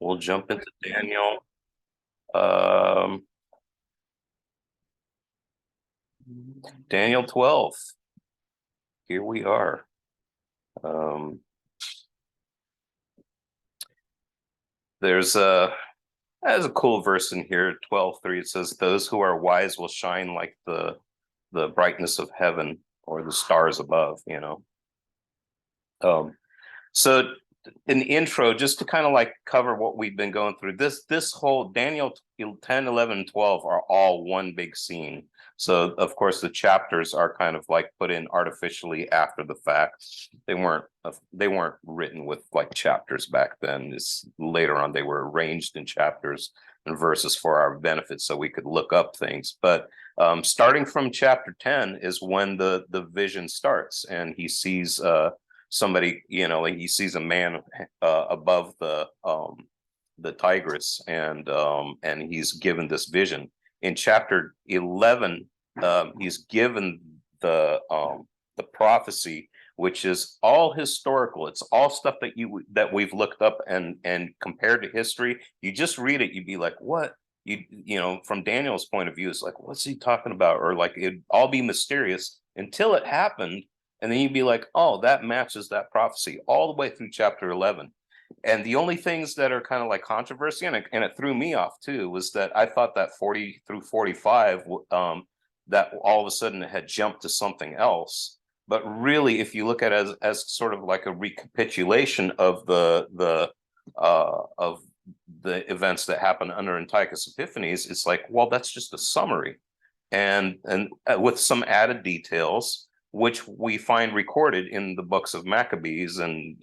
We'll jump into Daniel. Um, Daniel 12. Here we are. Um, there's a cool verse in here, 12:3. It says, "Those who are wise will shine like the brightness of heaven or the stars above," you know. Um, So in the intro, just to kind of like cover what we've been going through, this whole Daniel 10, 11, and 12 are all one big scene. So of course the chapters are kind of like put in artificially after the fact. They weren't written with like chapters back then. It's later on they were arranged in chapters and verses for our benefit so we could look up things. But starting from chapter 10 is when the vision starts, and he sees somebody, like he sees a man above the Tigris, and he's given this vision. In chapter 11, he's given the prophecy, which is all historical. It's all stuff that we've looked up and compared to history. You just read it, you'd be like, what? From Daniel's point of view, it's like, what's he talking about? Or like it'd all be mysterious until it happened, and then you'd be like, oh, that matches that prophecy all the way through chapter 11. And the only things that are kind of like controversy, and it threw me off too, was that I thought that 40 through 45, that all of a sudden it had jumped to something else. But really, if you look at it as sort of like a recapitulation of the events that happened under Antiochus Epiphanes, it's like, well, that's just a summary, and with some added details which we find recorded in the books of Maccabees and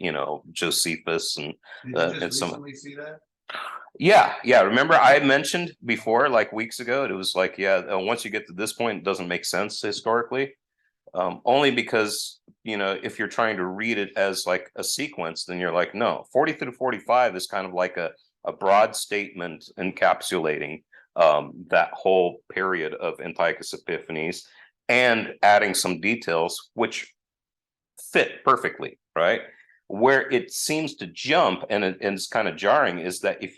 Josephus and Did you just and some. recently see that? Yeah. Remember, I mentioned before, like weeks ago, it was like, yeah, once you get to this point, it doesn't make sense historically. Only because if you're trying to read it as like a sequence, then you're like, no, 40 through 45 is kind of like a broad statement encapsulating that whole period of Antiochus Epiphanes and adding some details which fit perfectly, right? Where it seems to jump and it's kind of jarring is that if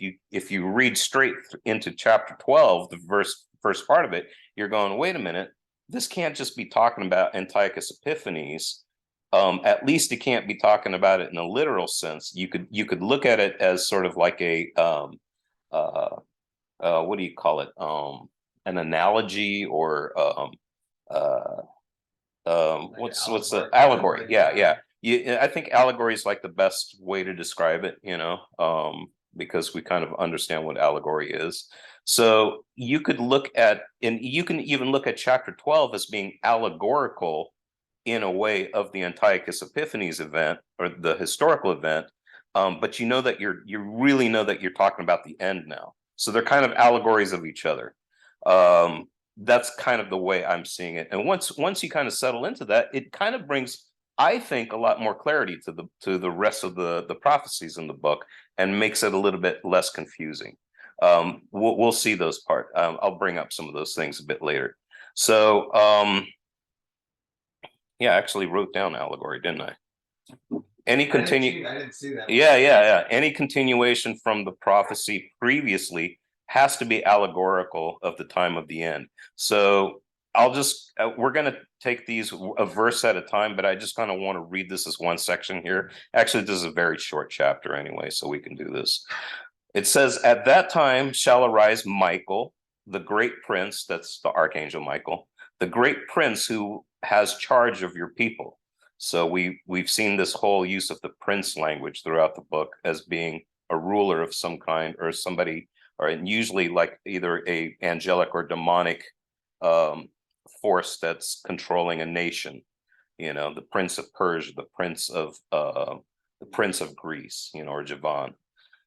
you read straight into chapter 12, the first part of it, you're going, wait a minute, this can't just be talking about Antiochus Epiphanes. At least it can't be talking about it in a literal sense. You could look at it as sort of like a uh, what do you call it? An analogy or uh, Like an what's the allegory? allegorical Yeah, term. yeah. I think allegory is like the best way to describe it, because we kind of understand what allegory is. So you could look at, and you can even look at chapter 12 as being allegorical in a way of the Antiochus Epiphanes event or the historical event. But you know that you really know that you're talking about the end now. So they're kind of allegories of each other. That's kind of the way I'm seeing it. And once you kind of settle into that, it kind of brings, I think, a lot more clarity to the rest of the prophecies in the book and makes it a little bit less confusing. We'll see those part. I'll bring up some of those things a bit later. So yeah, I actually wrote down allegory, didn't I? Any continue? I didn't see that one. Yeah. Any continuation from the prophecy previously has to be allegorical of the time of the end. So we're going to take these a verse at a time, but I just kind of want to read this as one section here. Actually, this is a very short chapter anyway, so we can do this. It says, "At that time shall arise Michael, the great prince," that's the archangel Michael, "the great prince who has charge of your people." So we've seen this whole use of the prince language throughout the book as being a ruler of some kind or somebody, or usually like either a angelic or demonic um, force that's controlling a nation. The prince of Persia, the prince of Greece, or Javan,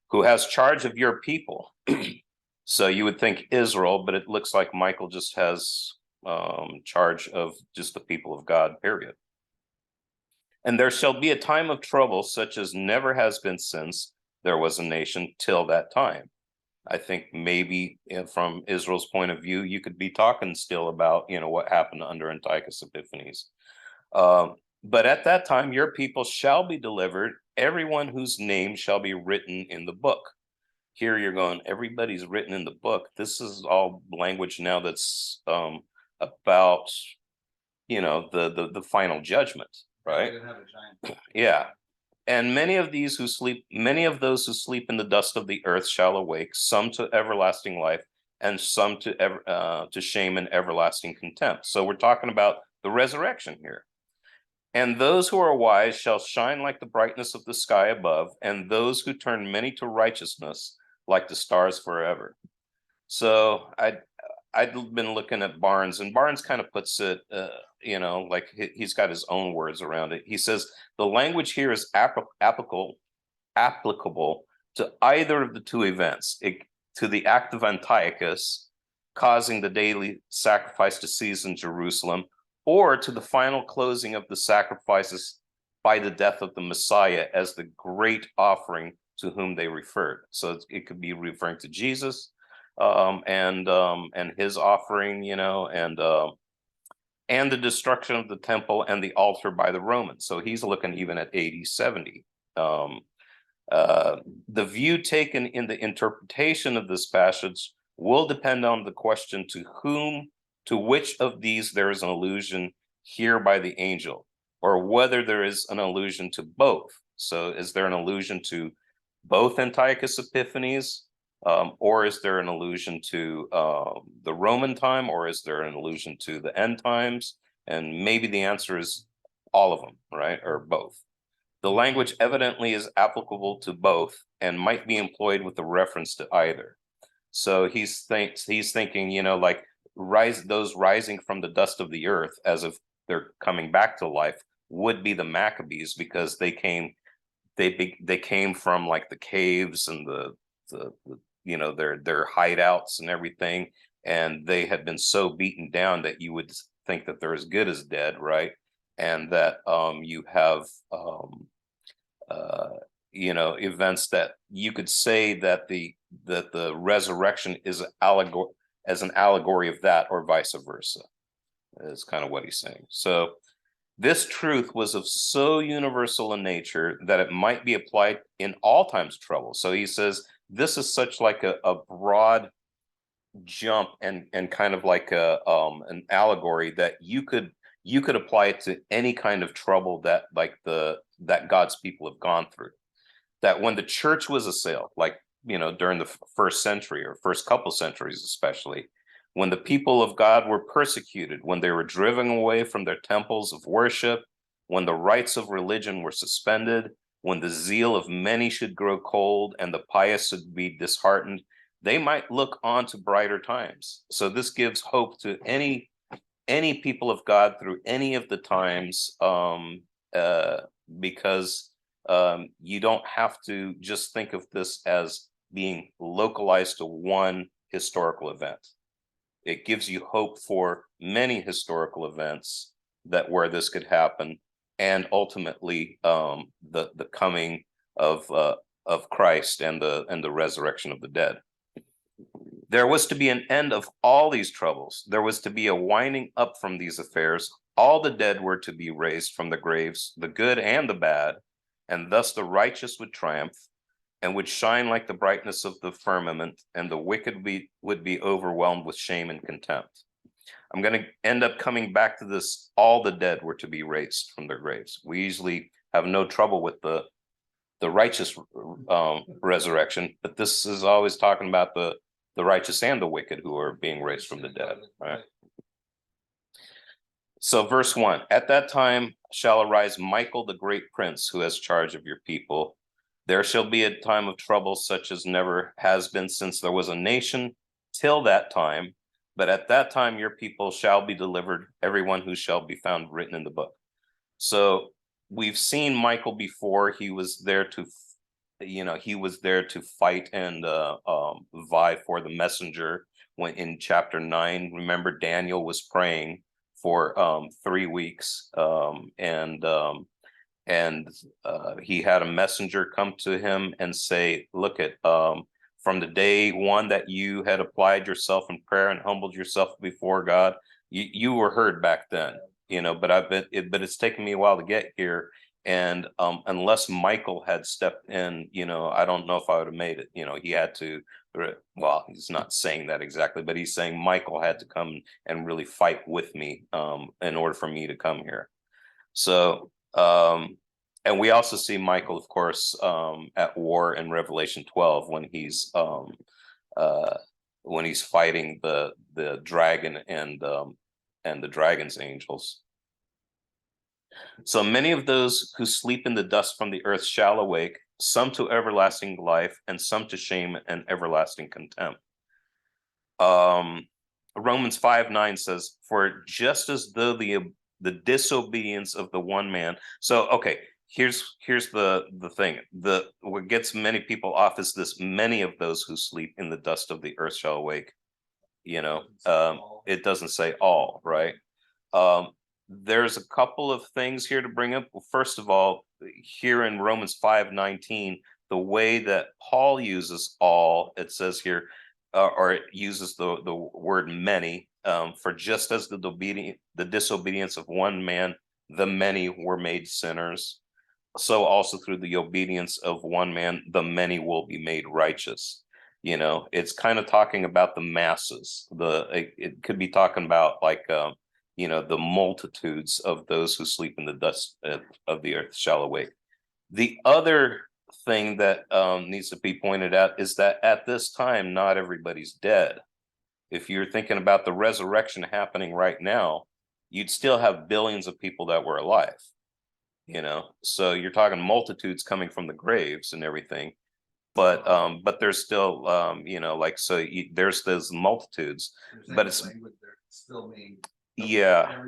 who has charge of your people. So you would think Israel, but it looks like Michael just has charge of just the people of God, period. "And there shall be a time of trouble such as never has been since there was a nation till that time." I think maybe from Israel's point of view, you could be talking still about, what happened under Antiochus Epiphanes. But at that time, your people shall be delivered, everyone whose name shall be written in the book. here you're going, everybody's written in the book. This is all language now that's about, the final judgment, right? Yeah. And many of those who sleep in the dust of the earth shall awake, some to everlasting life, and some to shame and everlasting contempt. So we're talking about the resurrection here. And those who are wise shall shine like the brightness of the sky above, and those who turn many to righteousness like the stars forever. So I'd been looking at Barnes, and Barnes kind of puts it, like he's got his own words around it. He says the language here is applicable to either of the two events, to the act of Antiochus, causing the daily sacrifice to cease in Jerusalem, or to the final closing of the sacrifices by the death of the Messiah as the great offering to whom they referred. So it could be referring to Jesus, and his offering, and the destruction of the temple and the altar by the Romans. So he's looking even at AD 70. The view taken in the interpretation of this passage will depend on the question to which of these there is an allusion here by the angel, or whether there is an allusion to both. So is there an allusion to both Antiochus Epiphanes, or is there an allusion to the Roman time, or is there an allusion to the end times? And maybe the answer is all of them, right? Or both. The language evidently is applicable to both and might be employed with a reference to either. So he's thinking, like those rising from the dust of the earth as if they're coming back to life would be the Maccabees, because they came from like the caves and the their hideouts and everything, and they had been so beaten down that you would think that they're as good as dead, right? And that you have events that you could say that the resurrection is an allegory of that, or vice versa, is kind of what he's saying. So this truth was of so universal in nature that it might be applied in all times of trouble. So he says this is such like a broad jump and kind of like an allegory that you could apply it to any kind of trouble that that God's people have gone through. That when the church was assailed, like during the first century or first couple centuries especially, when the people of God were persecuted, when they were driven away from their temples of worship, when the rites of religion were suspended, when the zeal of many should grow cold and the pious should be disheartened, they might look on to brighter times. So this gives hope to any people of God through any of the times, because you don't have to just think of this as being localized to one historical event. It gives you hope for many historical events where this could happen, and ultimately the coming of Christ and the resurrection of the dead. There was to be an end of all these troubles. There was to be a winding up from these affairs. All the dead were to be raised from the graves, the good and the bad, and thus the righteous would triumph and would shine like the brightness of the firmament, and the wicked would be overwhelmed with shame and contempt. I'm going to end up coming back to this. All the dead were to be raised from their graves. We usually have no trouble with the righteous resurrection, but this is always talking about the righteous and the wicked who are being raised from the dead, right? So verse 1, at that time shall arise Michael, the great prince, who has charge of your people. There shall be a time of trouble such as never has been since there was a nation till that time. But at that time your people shall be delivered, everyone who shall be found written in the book. So we've seen Michael before. He was there to fight and vie for the messenger. When in chapter 9, remember Daniel was praying for 3 weeks, and he had a messenger come to him and say, look at from the day one that you had applied yourself in prayer and humbled yourself before God, you were heard back then, but it's taken me a while to get here, And unless Michael had stepped in, I don't know if I would have made it. He had to, well, he's not saying that exactly, but he's saying Michael had to come and really fight with me in order for me to come here. So, and we also see Michael, of course, at war in Revelation 12 when he's fighting the dragon and the dragon's angels. So many of those who sleep in the dust from the earth shall awake, some to everlasting life, and some to shame and everlasting contempt. Romans 5:9 says, "For just as though the disobedience of the one man." So, okay, here's the thing. What gets many people off is this: many of those who sleep in the dust of the earth shall awake. It doesn't say all, right? There's a couple of things here to bring up. Well, first of all, here in Romans 5:19, the way that Paul uses all, it says here, or it uses the word many, for just as the disobedience of one man, the many were made sinners, so also through the obedience of one man, the many will be made righteous. It's kind of talking about the masses. It could be talking about like the multitudes of those who sleep in the dust of the earth shall awake. The other thing that needs to be pointed out is that at this time, not everybody's dead. If you're thinking about the resurrection happening right now, you'd still have billions of people that were alive. So you're talking multitudes coming from the graves and everything, but there's still there's those multitudes, but it's still mean yeah,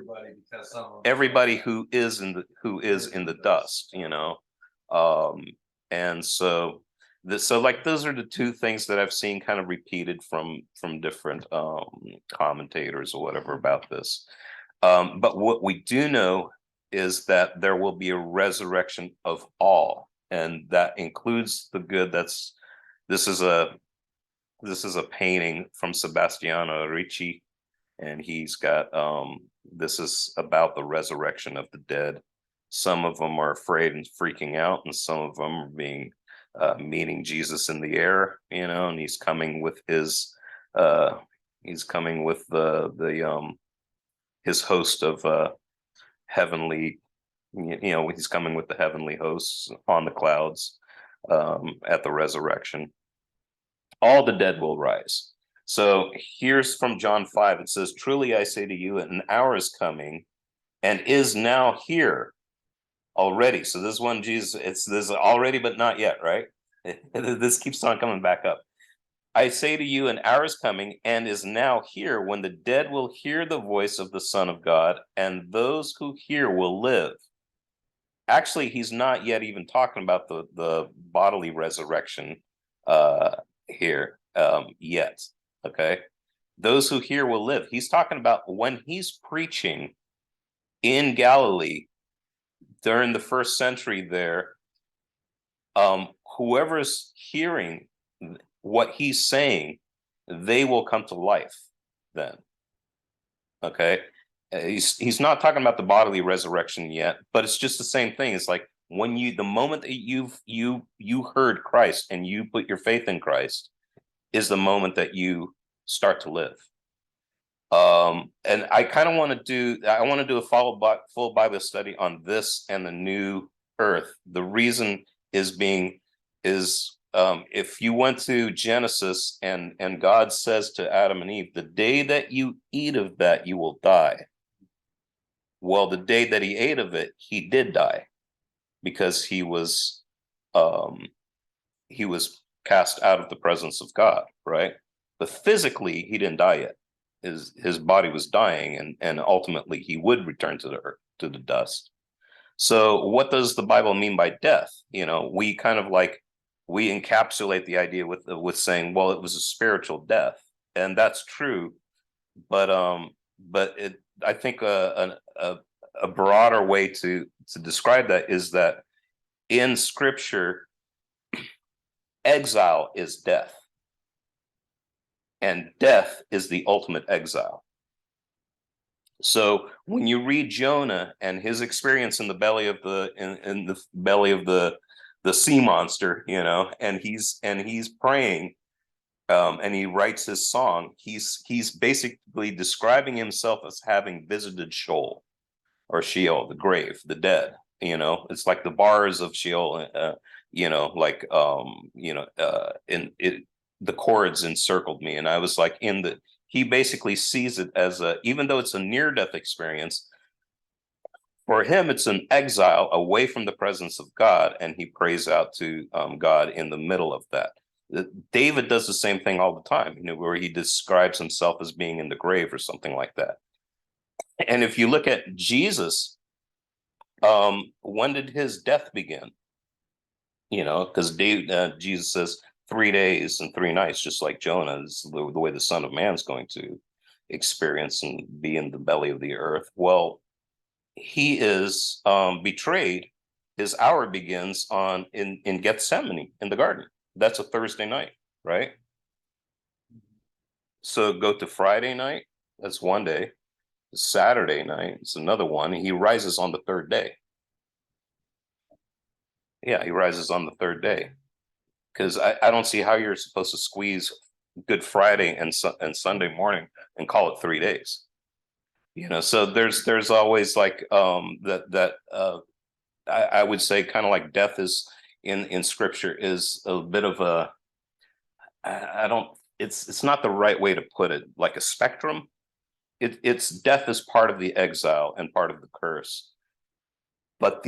everybody who who is in the dust, and so like those are the two things that I've seen kind of repeated from different commentators or whatever about this. But what we do know is that there will be a resurrection of all, and that includes the good. This is a painting from Sebastiano Ricci, and he's got this is about the resurrection of the dead. Some of them are afraid and freaking out, and some of them are meeting Jesus in the air, and he's coming with his his host of heavenly, he's coming with the heavenly hosts on the clouds at the resurrection. All the dead will rise. So here's from John 5. It says, "Truly I say to you, an hour is coming and is now here already." So this one, Jesus, this is already, but not yet, right? This keeps on coming back up. "I say to you, an hour is coming and is now here when the dead will hear the voice of the Son of God, and those who hear will live." Actually, he's not yet even talking about the bodily resurrection here yet. Okay, those who hear will live. He's talking about when he's preaching in Galilee during the first century there. Whoever's hearing what he's saying, they will come to life then. Okay, he's not talking about the bodily resurrection yet, but it's just the same thing. It's like when the moment that you heard Christ and you put your faith in Christ is the moment that you start to live. And I kind of want to do a full Bible study on this and the new earth. The reason is if you went to Genesis and God says to Adam and Eve, "The day that you eat of that, you will die." Well, the day that he ate of it, he did die, because he was cast out of the presence of God, right? But physically, he didn't die yet. His body was dying, and ultimately he would return to the earth, to the dust. So what does the Bible mean by death? We kind of we encapsulate the idea with saying, well, it was a spiritual death, and that's true, but I think a broader way to describe that is that in Scripture, exile is death, and death is the ultimate exile. So when you read Jonah and his experience in the belly of in the belly of the sea monster, you know, and he's praying, and he writes his song, he's basically describing himself as having visited Sheol, or Sheol, the grave, the dead. You know, it's like the bars of Sheol, you know, like in it, the cords encircled me, and I was like in the. He basically sees it as a, even though it's a near-death experience, for him it's an exile away from the presence of God, and he prays out to God in the middle of that. David does the same thing all the time, you know, where he describes himself as being in the grave or something like that. And if you look at Jesus, when did his death begin? You know, because Jesus says 3 days and 3 nights, just like Jonah, is the way the Son of Man is going to experience and be in the belly of the earth. Well, he is betrayed. His hour begins in Gethsemane in the garden. That's a Thursday night, right? So go to Friday night. That's one day. Saturday night, it's another one. He rises on the third day. Yeah, he rises on the third day. Because I don't see how you're supposed to squeeze Good Friday and Sunday morning and call it 3 days. You know, so there's always like I would say kind of like death is in scripture is a bit of a, I don't, it's not the right way to put it, like a spectrum. It's death is part of the exile and part of the curse. But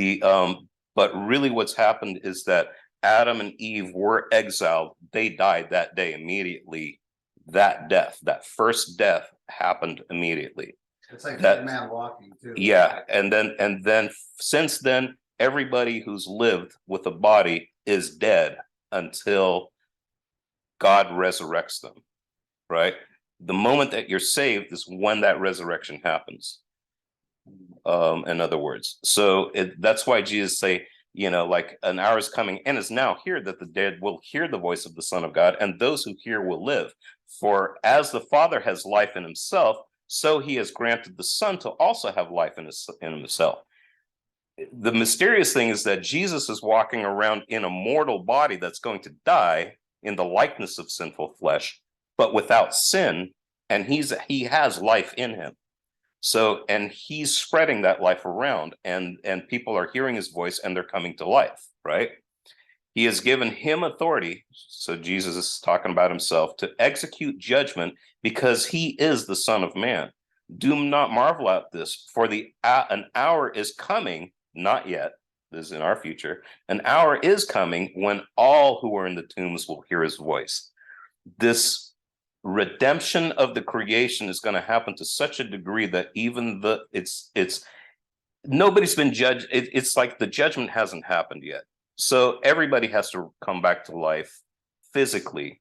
but really what's happened is that Adam and Eve were exiled. They died that day immediately. That death, that first death happened immediately. It's like That- man walking too. Yeah, and then since then, everybody who's lived with a body is dead until God resurrects them, right? The moment that you're saved is when that resurrection happens. In other words, so that's why Jesus say, you know, like an hour is coming and is now here that the dead will hear the voice of the Son of God, and those who hear will live. For as the Father has life in himself, so he has granted the Son to also have life in himself. The mysterious thing is that Jesus is walking around in a mortal body that's going to die in the likeness of sinful flesh, but without sin, and he has life in him. So, and he's spreading that life around, and people are hearing his voice and they're coming to life, right? He has given him authority. So Jesus is talking about himself to execute judgment because he is the Son of Man. Do not marvel at this, for an hour is coming, not yet, this is in our future, an hour is coming when all who are in the tombs will hear his voice. This redemption of the creation is going to happen to such a degree that even it's nobody's been judged. It's like the judgment hasn't happened yet. So everybody has to come back to life physically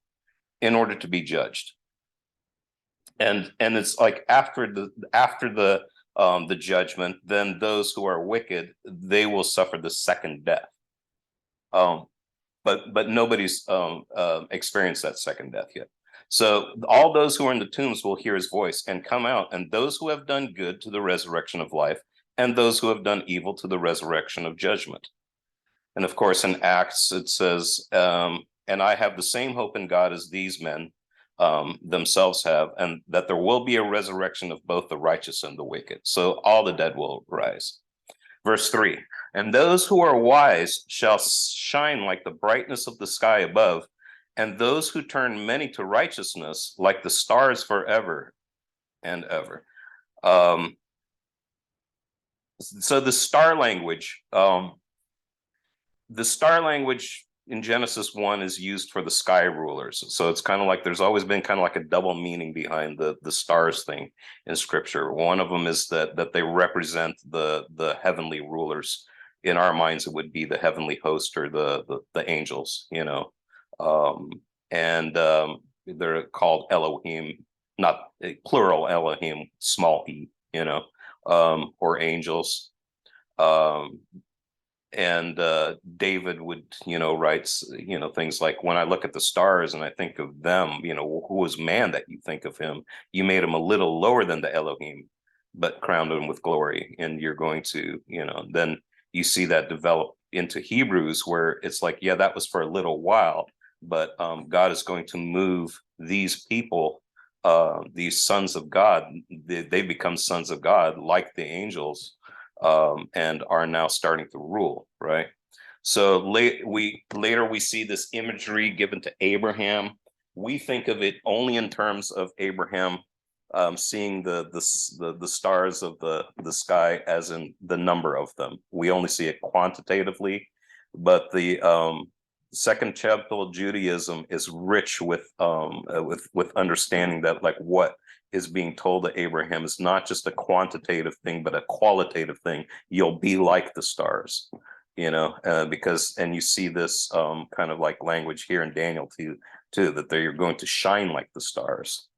in order to be judged. And it's like after the judgment, then those who are wicked, they will suffer the second death. But nobody's experienced that second death yet. So all those who are in the tombs will hear his voice and come out, and those who have done good to the resurrection of life, and those who have done evil to the resurrection of judgment. And of course, in Acts, it says, and I have the same hope in God as these men themselves have, and that there will be a resurrection of both the righteous and the wicked. So all the dead will rise. Verse 3, and those who are wise shall shine like the brightness of the sky above, and those who turn many to righteousness like the stars forever and ever. So the star language in Genesis 1 is used for the sky rulers. So it's kind of like there's always been kind of like a double meaning behind the stars thing in scripture. One of them is that they represent the heavenly rulers. In our minds, it would be the heavenly host or the angels, you know. They're called Elohim, not plural Elohim, small e, you know, or angels. David would, you know, writes, you know, things like, when I look at the stars and I think of them, you know, who is man that you think of him? You made him a little lower than the Elohim. but crowned him with glory. And you're going to, then you see that develop into Hebrews, where it's like, yeah, that was for a little while, but God is going to move these people, these sons of God. They become sons of God like the angels, and are now starting to rule, right? So later we see this imagery given to Abraham. We think of it only in terms of Abraham seeing the stars of the sky as in the number of them. We only see it quantitatively, but the second chapter of Judaism is rich with understanding that, like, what is being told to Abraham is not just a quantitative thing, but a qualitative thing. You'll be like the stars, because, and you see this kind of like language here in Daniel too, that they're going to shine like the stars.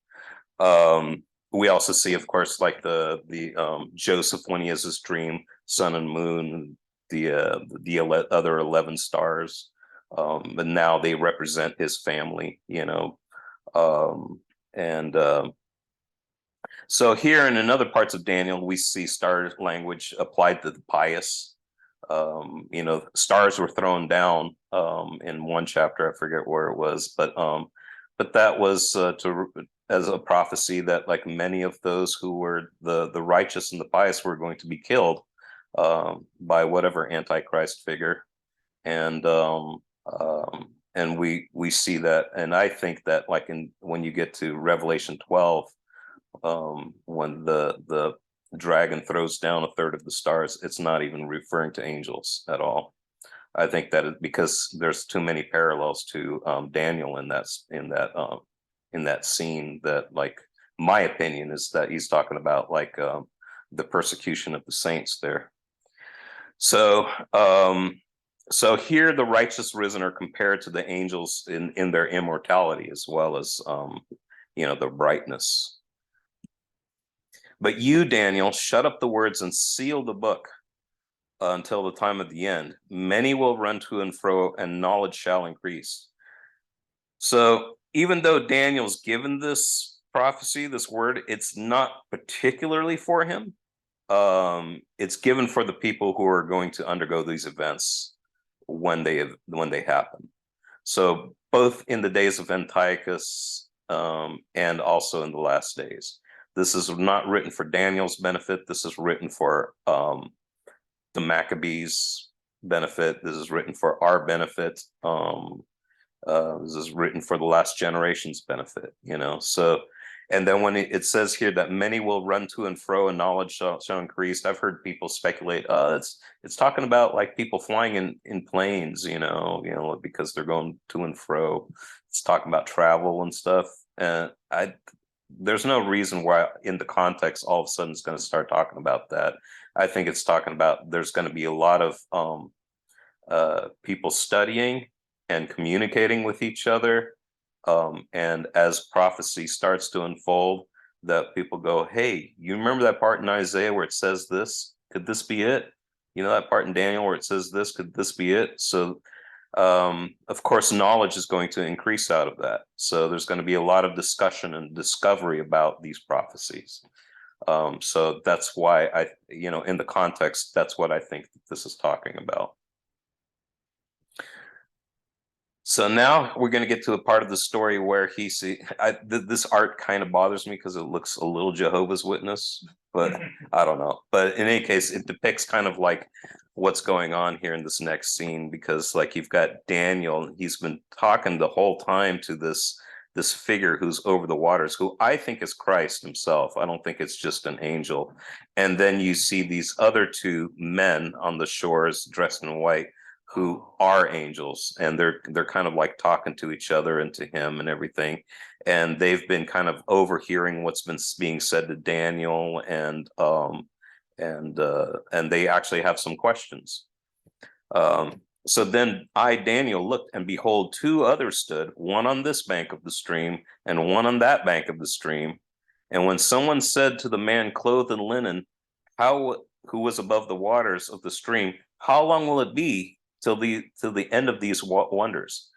We also see, of course, like the Joseph, when he has his dream, sun and moon, the other 11 stars, but now they represent his family, and so here and in other parts of Daniel, we see star language applied to the pious. Stars were thrown down in one chapter. I forget where it was, but that was as a prophecy that, like, many of those who were the righteous and the pious were going to be killed by whatever antichrist figure, and we see that, and I think that, like, when you get to Revelation 12, when the dragon throws down a third of the stars, it's not even referring to angels at all. I think that is because there's too many parallels to Daniel in that scene, that, like, my opinion is that he's talking about, like, the persecution of the saints there. So here the righteous risen are compared to the angels in their immortality, as well as the brightness. But you, Daniel, shut up the words and seal the book until the time of the end. Many will run to and fro, and knowledge shall increase. So even though Daniel's given this prophecy, this word, it's not particularly for him. It's given for the people who are going to undergo these events when they happen. So both in the days of Antiochus and also in the last days. This is not written for Daniel's benefit. This is written for the Maccabees' benefit. This is written for our benefit. This is written for the last generation's benefit, So, and then when it says here that many will run to and fro and knowledge shall increase, I've heard people speculate, it's talking about, like, people flying in planes, because they're going to and fro. It's talking about travel and stuff. And there's no reason why in the context all of a sudden it's going to start talking about that. I think it's talking about there's going to be a lot of people studying and communicating with each other. And as prophecy starts to unfold, that people go, hey, you remember that part in Isaiah where it says this? Could this be it? That part in Daniel where it says this, could this be it? So of course, knowledge is going to increase out of that. So there's going to be a lot of discussion and discovery about these prophecies. So that's why in the context, that's what I think this is talking about. So now we're going to get to a part of the story where this art kind of bothers me because it looks a little Jehovah's Witness, but I don't know. But in any case, it depicts kind of like what's going on here in this next scene, because, like, you've got Daniel, he's been talking the whole time to this figure who's over the waters, who I think is Christ himself. I don't think it's just an angel. And then you see these other two men on the shores dressed in white, who are angels, and they're kind of like talking to each other and to him and everything, and they've been kind of overhearing what's been being said to Daniel, and they actually have some questions. So then I, Daniel, looked, and behold, two others stood, one on this bank of the stream and one on that bank of the stream. And when someone said to the man clothed in linen, who was above the waters of the stream, how long will it be till the end of these wonders?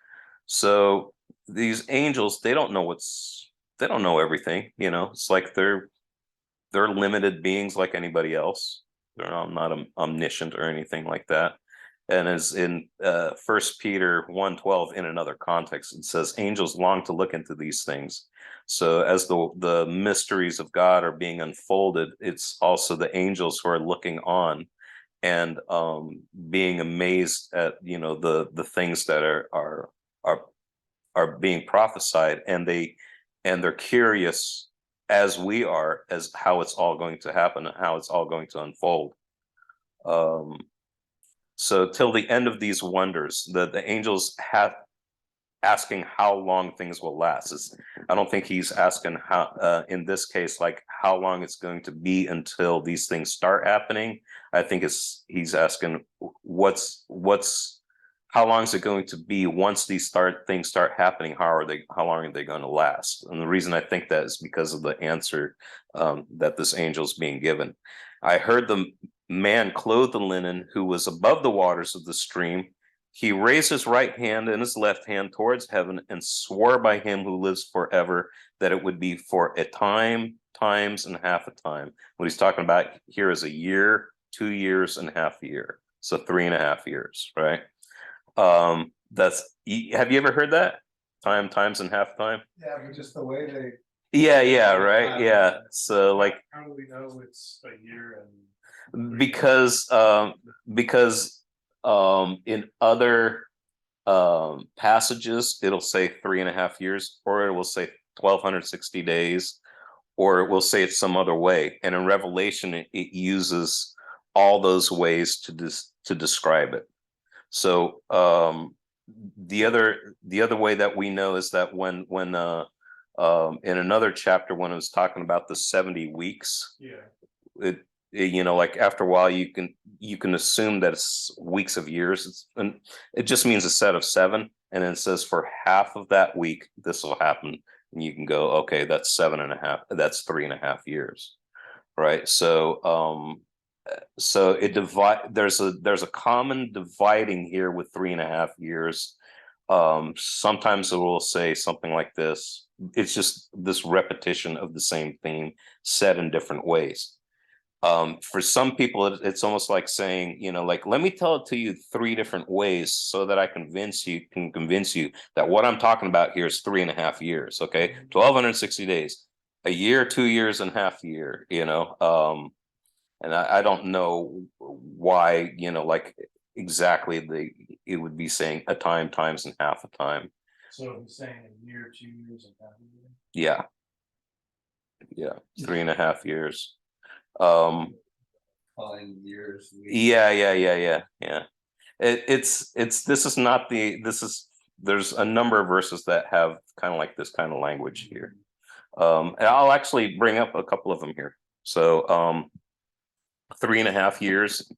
So these angels, they don't know everything, it's like they're they're limited beings like anybody else. They're not omniscient or anything like that. And as in First Peter 1:12, in another context, it says angels long to look into these things. So as the mysteries of God are being unfolded, it's also the angels who are looking on and being amazed at the things that are being prophesied, and they're curious as we are, as how it's all going to happen and how it's all going to unfold. So till the end of these wonders, the angels have asking how long things will last. I don't think he's asking how, in this case, like how long it's going to be until these things start happening. I think he's asking how long is it going to be once these things start happening? How long are they going to last? And the reason I think that is because of the answer that this angel is being given. I heard the man clothed in linen who was above the waters of the stream. He raised his right hand and his left hand towards heaven and swore by him who lives forever that it would be for a time, times, and half a time. What he's talking about here is a year, 2 years, and half a year. So 3.5 years, right? Have you ever heard that? Time, times, and half time? Yeah, but just the way they. Yeah, right. Yeah. So like, How do we know it's a year and? because in other passages it'll say 3.5 years, or it will say 1260 days, or it will say it some other way, and in Revelation it uses all those ways to describe it. So the other way that we know is that when in another chapter, when it was talking about the 70 weeks, it like after a while you can assume that it's weeks of years. And it just means a set of 7, and then it says for half of that week this will happen, and you can go, okay, that's 7.5, that's 3.5 years, right? So so there's a common dividing here with 3.5 years. Sometimes it will say something like this. It's just this repetition of the same theme said in different ways. For some people, it's almost like saying, like, let me tell it to you 3 different ways so that I can convince you that what I'm talking about here is 3.5 years. Okay, 1260 days, a year, 2 years, and half a year. And I don't know why, like exactly it would be saying a time, times, and half a time. So he's saying a year, 2 years, and half a year. Yeah, 3.5 years. 5 years. Yeah. There's a number of verses that have kind of like this kind of language here. And I'll actually bring up a couple of them here. So 3.5 years.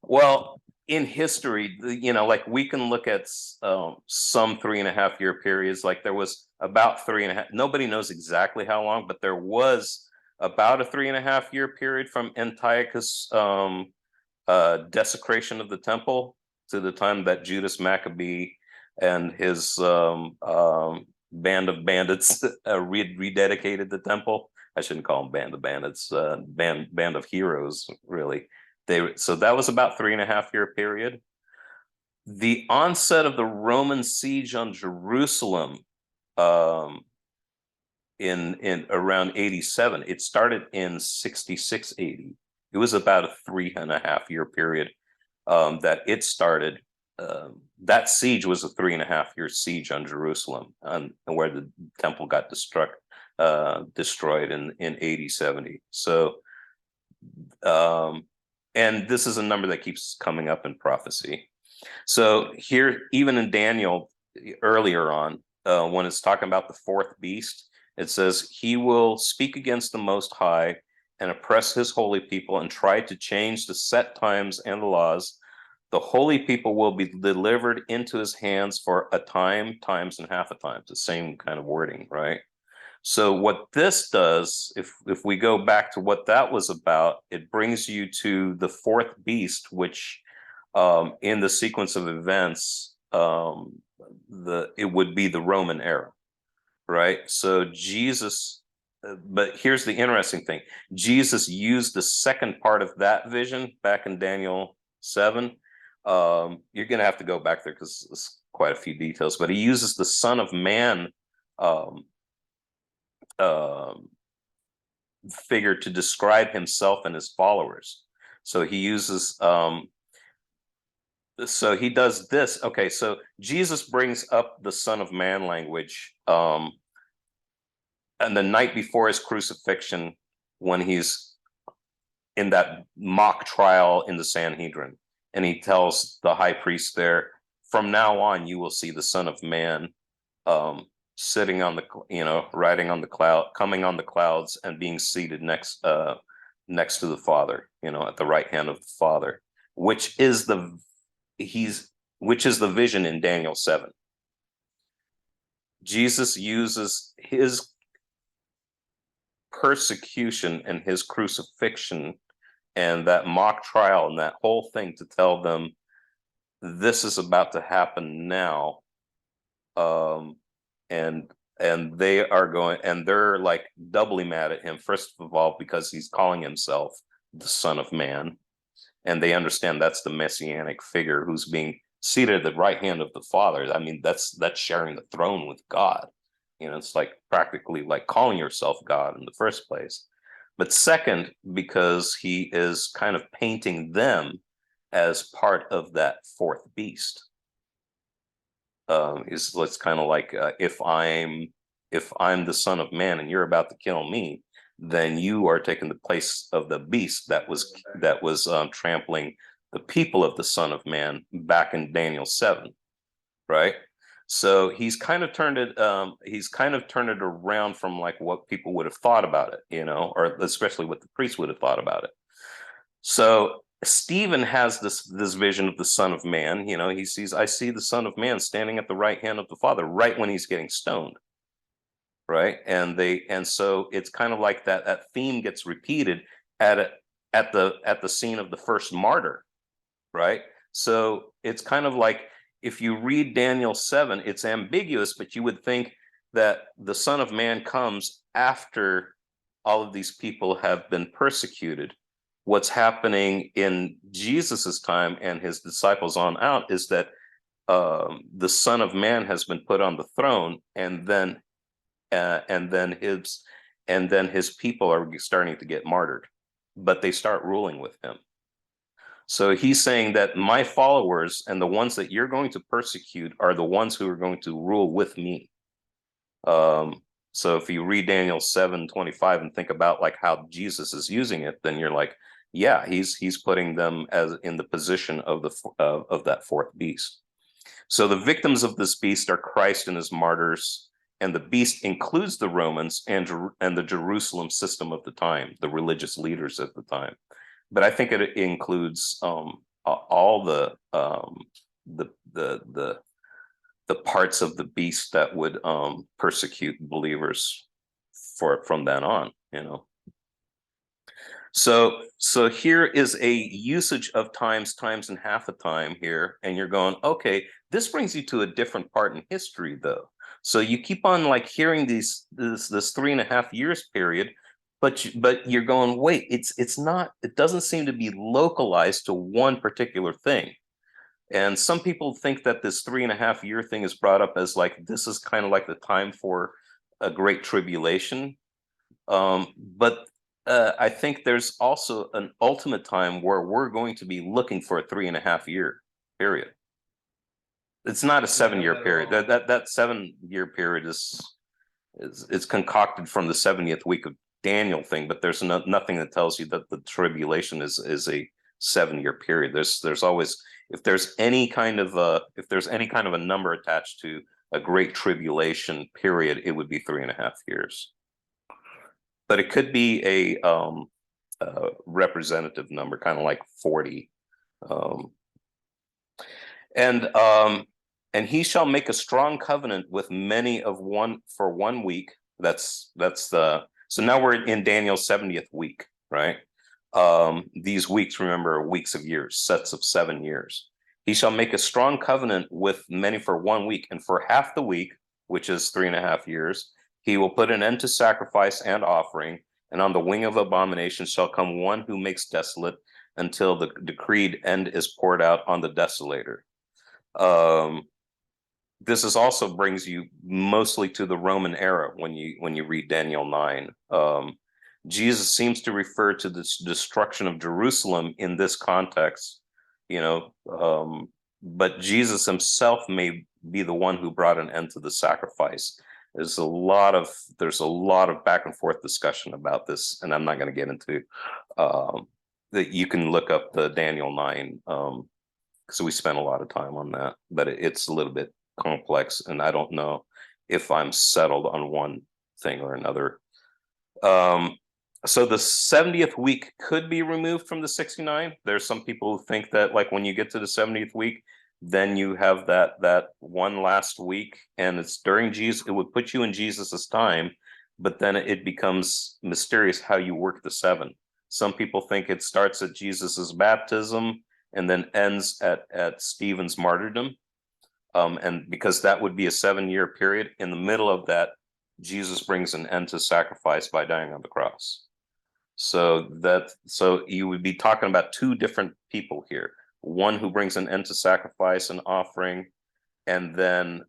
Well, in history, like we can look at some 3.5 year periods. Like there was about 3.5. Nobody knows exactly how long, but there was about a 3.5 year period from Antiochus' desecration of the temple to the time that Judas Maccabee and his band of bandits rededicated the temple. I shouldn't call them band of bandits, band of heroes, really. So that was about 3.5 year period. The onset of the Roman siege on Jerusalem in around 87, it started in 66 AD. It was about a 3.5 year period that it started. That siege was a 3.5 year siege on Jerusalem, and where the temple got destroyed in AD 70. So and this is a number that keeps coming up in prophecy. So here, even in Daniel earlier on, when it's talking about the 4th beast, it says he will speak against the Most High and oppress his holy people and try to change the set times and the laws. The holy people will be delivered into his hands for a time, times, and half a time. It's the same kind of wording, right? So what this does, if we go back to what that was about, it brings you to the 4th beast, which in the sequence of events, it would be the Roman era, right? So Jesus but here's the interesting thing. Jesus used the second part of that vision back in Daniel 7. You're going to have to go back there because it's quite a few details, but he uses the Son of Man um, figure to describe himself and his followers. So he uses so he does this. Okay, so Jesus brings up the Son of Man language and the night before his crucifixion, when he's in that mock trial in the Sanhedrin, and he tells the high priest there, from now on you will see the Son of Man sitting on the, riding on the cloud, coming on the clouds, and being seated next to the Father, at the right hand of the Father, which is the vision in Daniel 7. Jesus uses his persecution and his crucifixion and that mock trial and that whole thing to tell them this is about to happen now. And they are going, and they're like doubly mad at him, first of all because he's calling himself the Son of Man, and they understand that's the messianic figure who's being seated at the right hand of the Father. I mean, that's sharing the throne with God. It's like practically like calling yourself God in the first place. But second, because he is kind of painting them as part of that fourth beast. It's kind of like if I'm the Son of Man and you're about to kill me, then you are taking the place of the beast that was trampling the people of the Son of Man back in Daniel 7, right? So he's kind of turned it around from like what people would have thought about it, or especially what the priests would have thought about it. So Stephen has this vision of the Son of Man. He sees, I see the Son of Man standing at the right hand of the Father right when he's getting stoned, right? And so it's kind of like that theme gets repeated at the scene of the first martyr, right? So it's kind of like, if you read Daniel 7, it's ambiguous, but you would think that the Son of Man comes after all of these people have been persecuted. What's happening in Jesus's time and his disciples on out is that the Son of Man has been put on the throne, and then his people are starting to get martyred, but they start ruling with him. So he's saying that my followers and the ones that you're going to persecute are the ones who are going to rule with me. So if you read Daniel 7:25 and think about like how Jesus is using it, then you're like, yeah, he's putting them as in the position of that fourth beast. So the victims of this beast are Christ and his martyrs, and the beast includes the Romans and the Jerusalem system of the time, the religious leaders at the time. But I think it includes all the parts of the beast that would persecute believers from then on. So here is a usage of times and half a time here, and you're going, okay, this brings you to a different part in history though. So you keep on like hearing this 3.5 years period, but you're going, wait, it's not, it doesn't seem to be localized to one particular thing. And some people think that this 3.5 year thing is brought up as like, this is kind of like the time for a great tribulation. But I think there's also an ultimate time where we're going to be looking for a 3.5 year period. It's not a 7-year period. That 7-year period is concocted from the 70th week of Daniel thing, but there's nothing that tells you that the tribulation is a 7-year period. There's always, if there's any kind of a number attached to a great tribulation period, it would be 3.5 years. But it could be a representative number, kind of like 40. And he shall make a strong covenant with many for 1 week. So now we're in Daniel's 70th week, right? These weeks, remember, are weeks of years, sets of 7 years. He shall make a strong covenant with many for 1 week, and for half the week, which is 3.5 years, He will put an end to sacrifice and offering, and on the wing of abomination shall come one who makes desolate until the decreed end is poured out on the desolator. This is also brings you mostly to the Roman era when you read Daniel 9. Jesus seems to refer to this destruction of Jerusalem in this context, but Jesus himself may be the one who brought an end to the sacrifice. There's a lot of back and forth discussion about this, and I'm not going to get into that. You can look up the Daniel 9, because we spent a lot of time on that, but it's a little bit complex, and I don't know if I'm settled on one thing or another. So the 70th week could be removed from the 69. There's some people who think that, like, when you get to the 70th week, then you have that one last week, and it's during Jesus. It would put you in Jesus's time, but then it becomes mysterious how you work the 7. Some people think it starts at Jesus's baptism and then ends at Stephen's martyrdom, and because that would be a 7-year period. In the middle of that, Jesus brings an end to sacrifice by dying on the cross. So you would be talking about 2 different people here. One who brings an end to sacrifice and offering, and then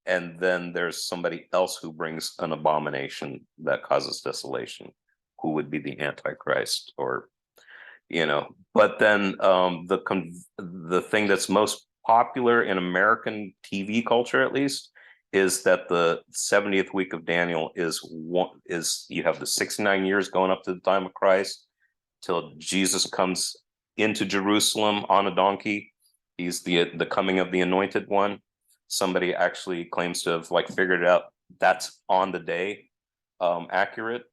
there's somebody else who brings an abomination that causes desolation, who would be the Antichrist, or But then the thing that's most popular in American TV culture, at least, is that the 70th week of Daniel is you have the 69 years going up to the time of Christ till Jesus comes into Jerusalem on a donkey. He's the coming of the anointed one. Somebody actually claims to have figured it out. That's on the day, accurate.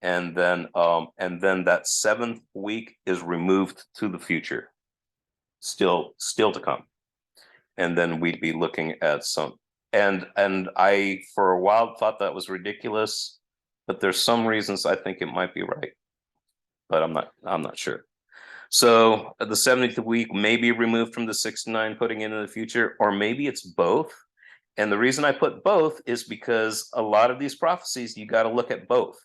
And then that 7th week is removed to the future, still to come. And then we'd be looking at some. And I, for a while, thought that was ridiculous, but there's some reasons I think it might be right, but I'm not sure. So the 70th week may be removed from the 69, putting into the future, or maybe it's both. And the reason I put both is because a lot of these prophecies, you got to look at both.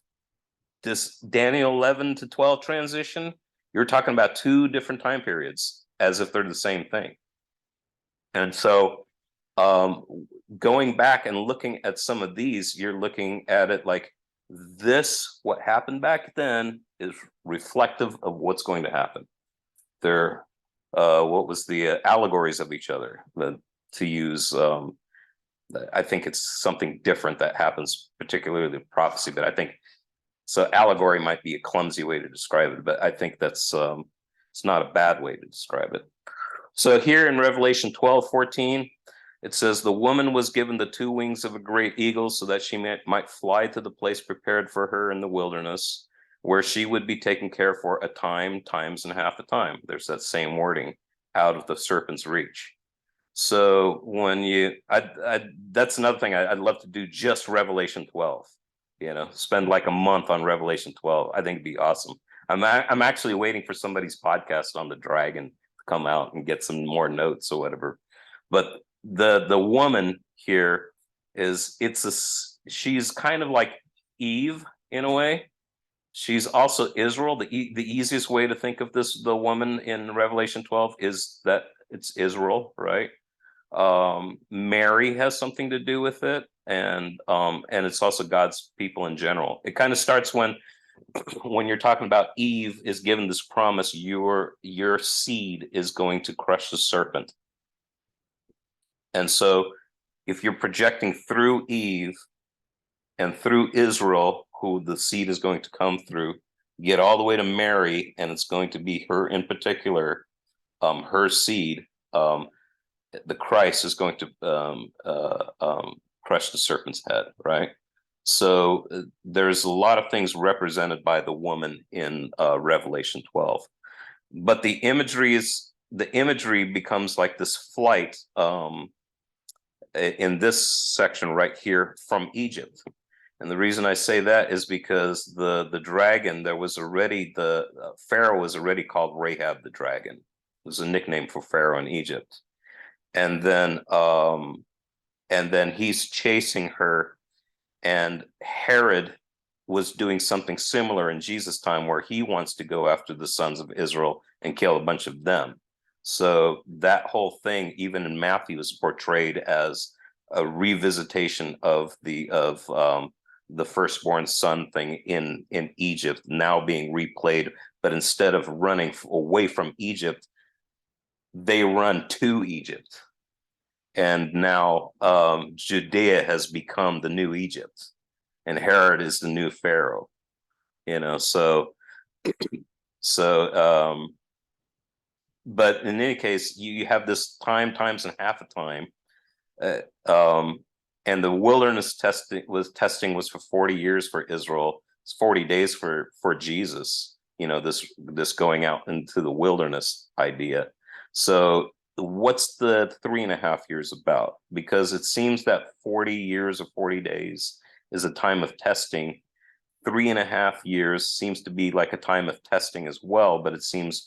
This Daniel 11 to 12 transition, you're talking about 2 different time periods as if they're the same thing. And so going back and looking at some of these, you're looking at it like this, what happened back then is reflective of what's going to happen. They're what was the allegories of each other, to use I think it's something different that happens, particularly the prophecy, but I think so allegory might be a clumsy way to describe it, but I think that's it's not a bad way to describe it. So here in Revelation 12:14, it says, the woman was given the 2 wings of a great eagle so that she might fly to the place prepared for her in the wilderness, where she would be taken care of for a time, times, and half a time. There's that same wording, out of the serpent's reach. So when that's another thing I'd love to do, just Revelation 12. Spend like a month on Revelation 12. I think it'd be awesome. I'm actually waiting for somebody's podcast on the dragon to come out and get some more notes or whatever. But the woman here she's kind of like Eve in a way. She's also Israel. The easiest way to think of the woman in Revelation 12 is that it's Israel, right? Mary has something to do with it, and it's also God's people in general. It kind of starts when you're talking about Eve is given this promise, your seed is going to crush the serpent. And so if you're projecting through Eve and through Israel, who the seed is going to come through, get all the way to Mary, and it's going to be her in particular, her seed, the Christ is going to crush the serpent's head, right? So there's a lot of things represented by the woman in Revelation 12, but the imagery becomes like this flight in this section right here from Egypt. And the reason I say that is because the dragon, the Pharaoh was already called Rahab the dragon. It was a nickname for Pharaoh in Egypt. And then he's chasing her And Herod was doing something similar in Jesus' time, where he wants to go after the sons of Israel and kill a bunch of them. So that whole thing, even in Matthew, is portrayed as a revisitation of the firstborn son thing in Egypt, now being replayed. But instead of running away from Egypt, they run to Egypt. And now Judea has become the new Egypt, and Herod is the new Pharaoh. So but in any case, you have this times and half a time, and the wilderness testing was for 40 years for Israel. It's 40 days for Jesus. This going out into the wilderness idea. So what's the 3.5 years about? Because it seems that 40 years or 40 days is a time of testing. 3.5 years seems to be like a time of testing as well, but it seems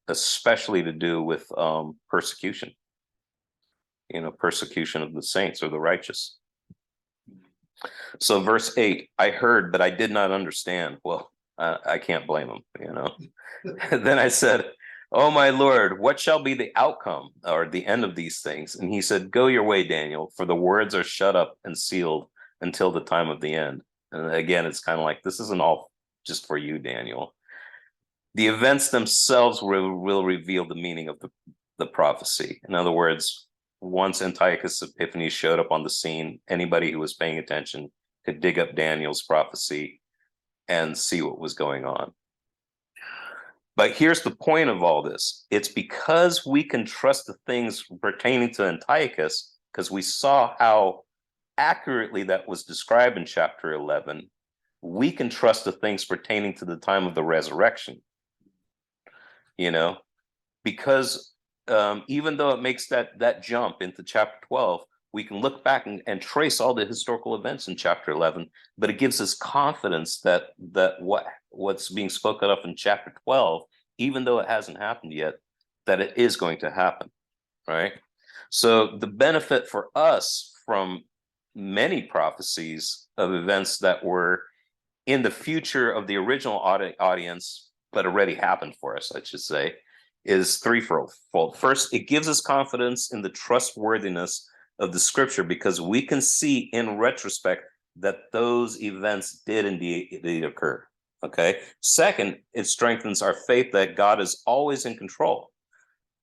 especially to do with persecution. Persecution of the saints or the righteous. So verse 8, I heard, but I did not understand. Well, I can't blame him. Then I said, oh my Lord, what shall be the outcome or the end of these things? And he said, go your way, Daniel, for the words are shut up and sealed until the time of the end. And again, it's kind of like, this isn't all just for you, Daniel. The events themselves will reveal the meaning of the prophecy. In other words, once Antiochus Epiphanes showed up on the scene, anybody who was paying attention could dig up Daniel's prophecy and see what was going on. But here's the point of all this. It's because we can trust the things pertaining to Antiochus, because we saw how accurately that was described in chapter 11. We can trust the things pertaining to the time of the resurrection. Because even though it makes that jump into chapter 12, we can look back and trace all the historical events in chapter 11, but it gives us confidence that what's being spoken of in chapter 12, even though it hasn't happened yet, that it is going to happen, right? So the benefit for us from many prophecies of events that were in the future of the original audience, but already happened for us, I should say, is threefold. First, it gives us confidence in the trustworthiness of the scripture, because we can see in retrospect that those events did indeed occur. Okay. Second, it strengthens our faith that God is always in control.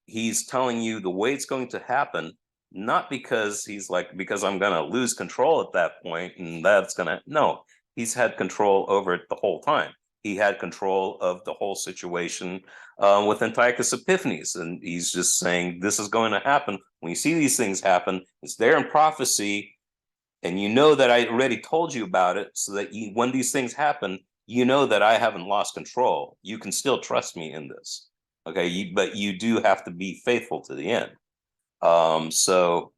He's telling you the way it's going to happen, not because he's like, because I'm going to lose control at that point and that's going to, no, he's had control over it the whole time. He had control of the whole situation with Antiochus Epiphanes. And he's just saying, this is going to happen. When you see these things happen, it's there in prophecy. And you know that I already told you about it, so that when these things happen, you know that I haven't lost control. You can still trust me in this. Okay, but you do have to be faithful to the end. So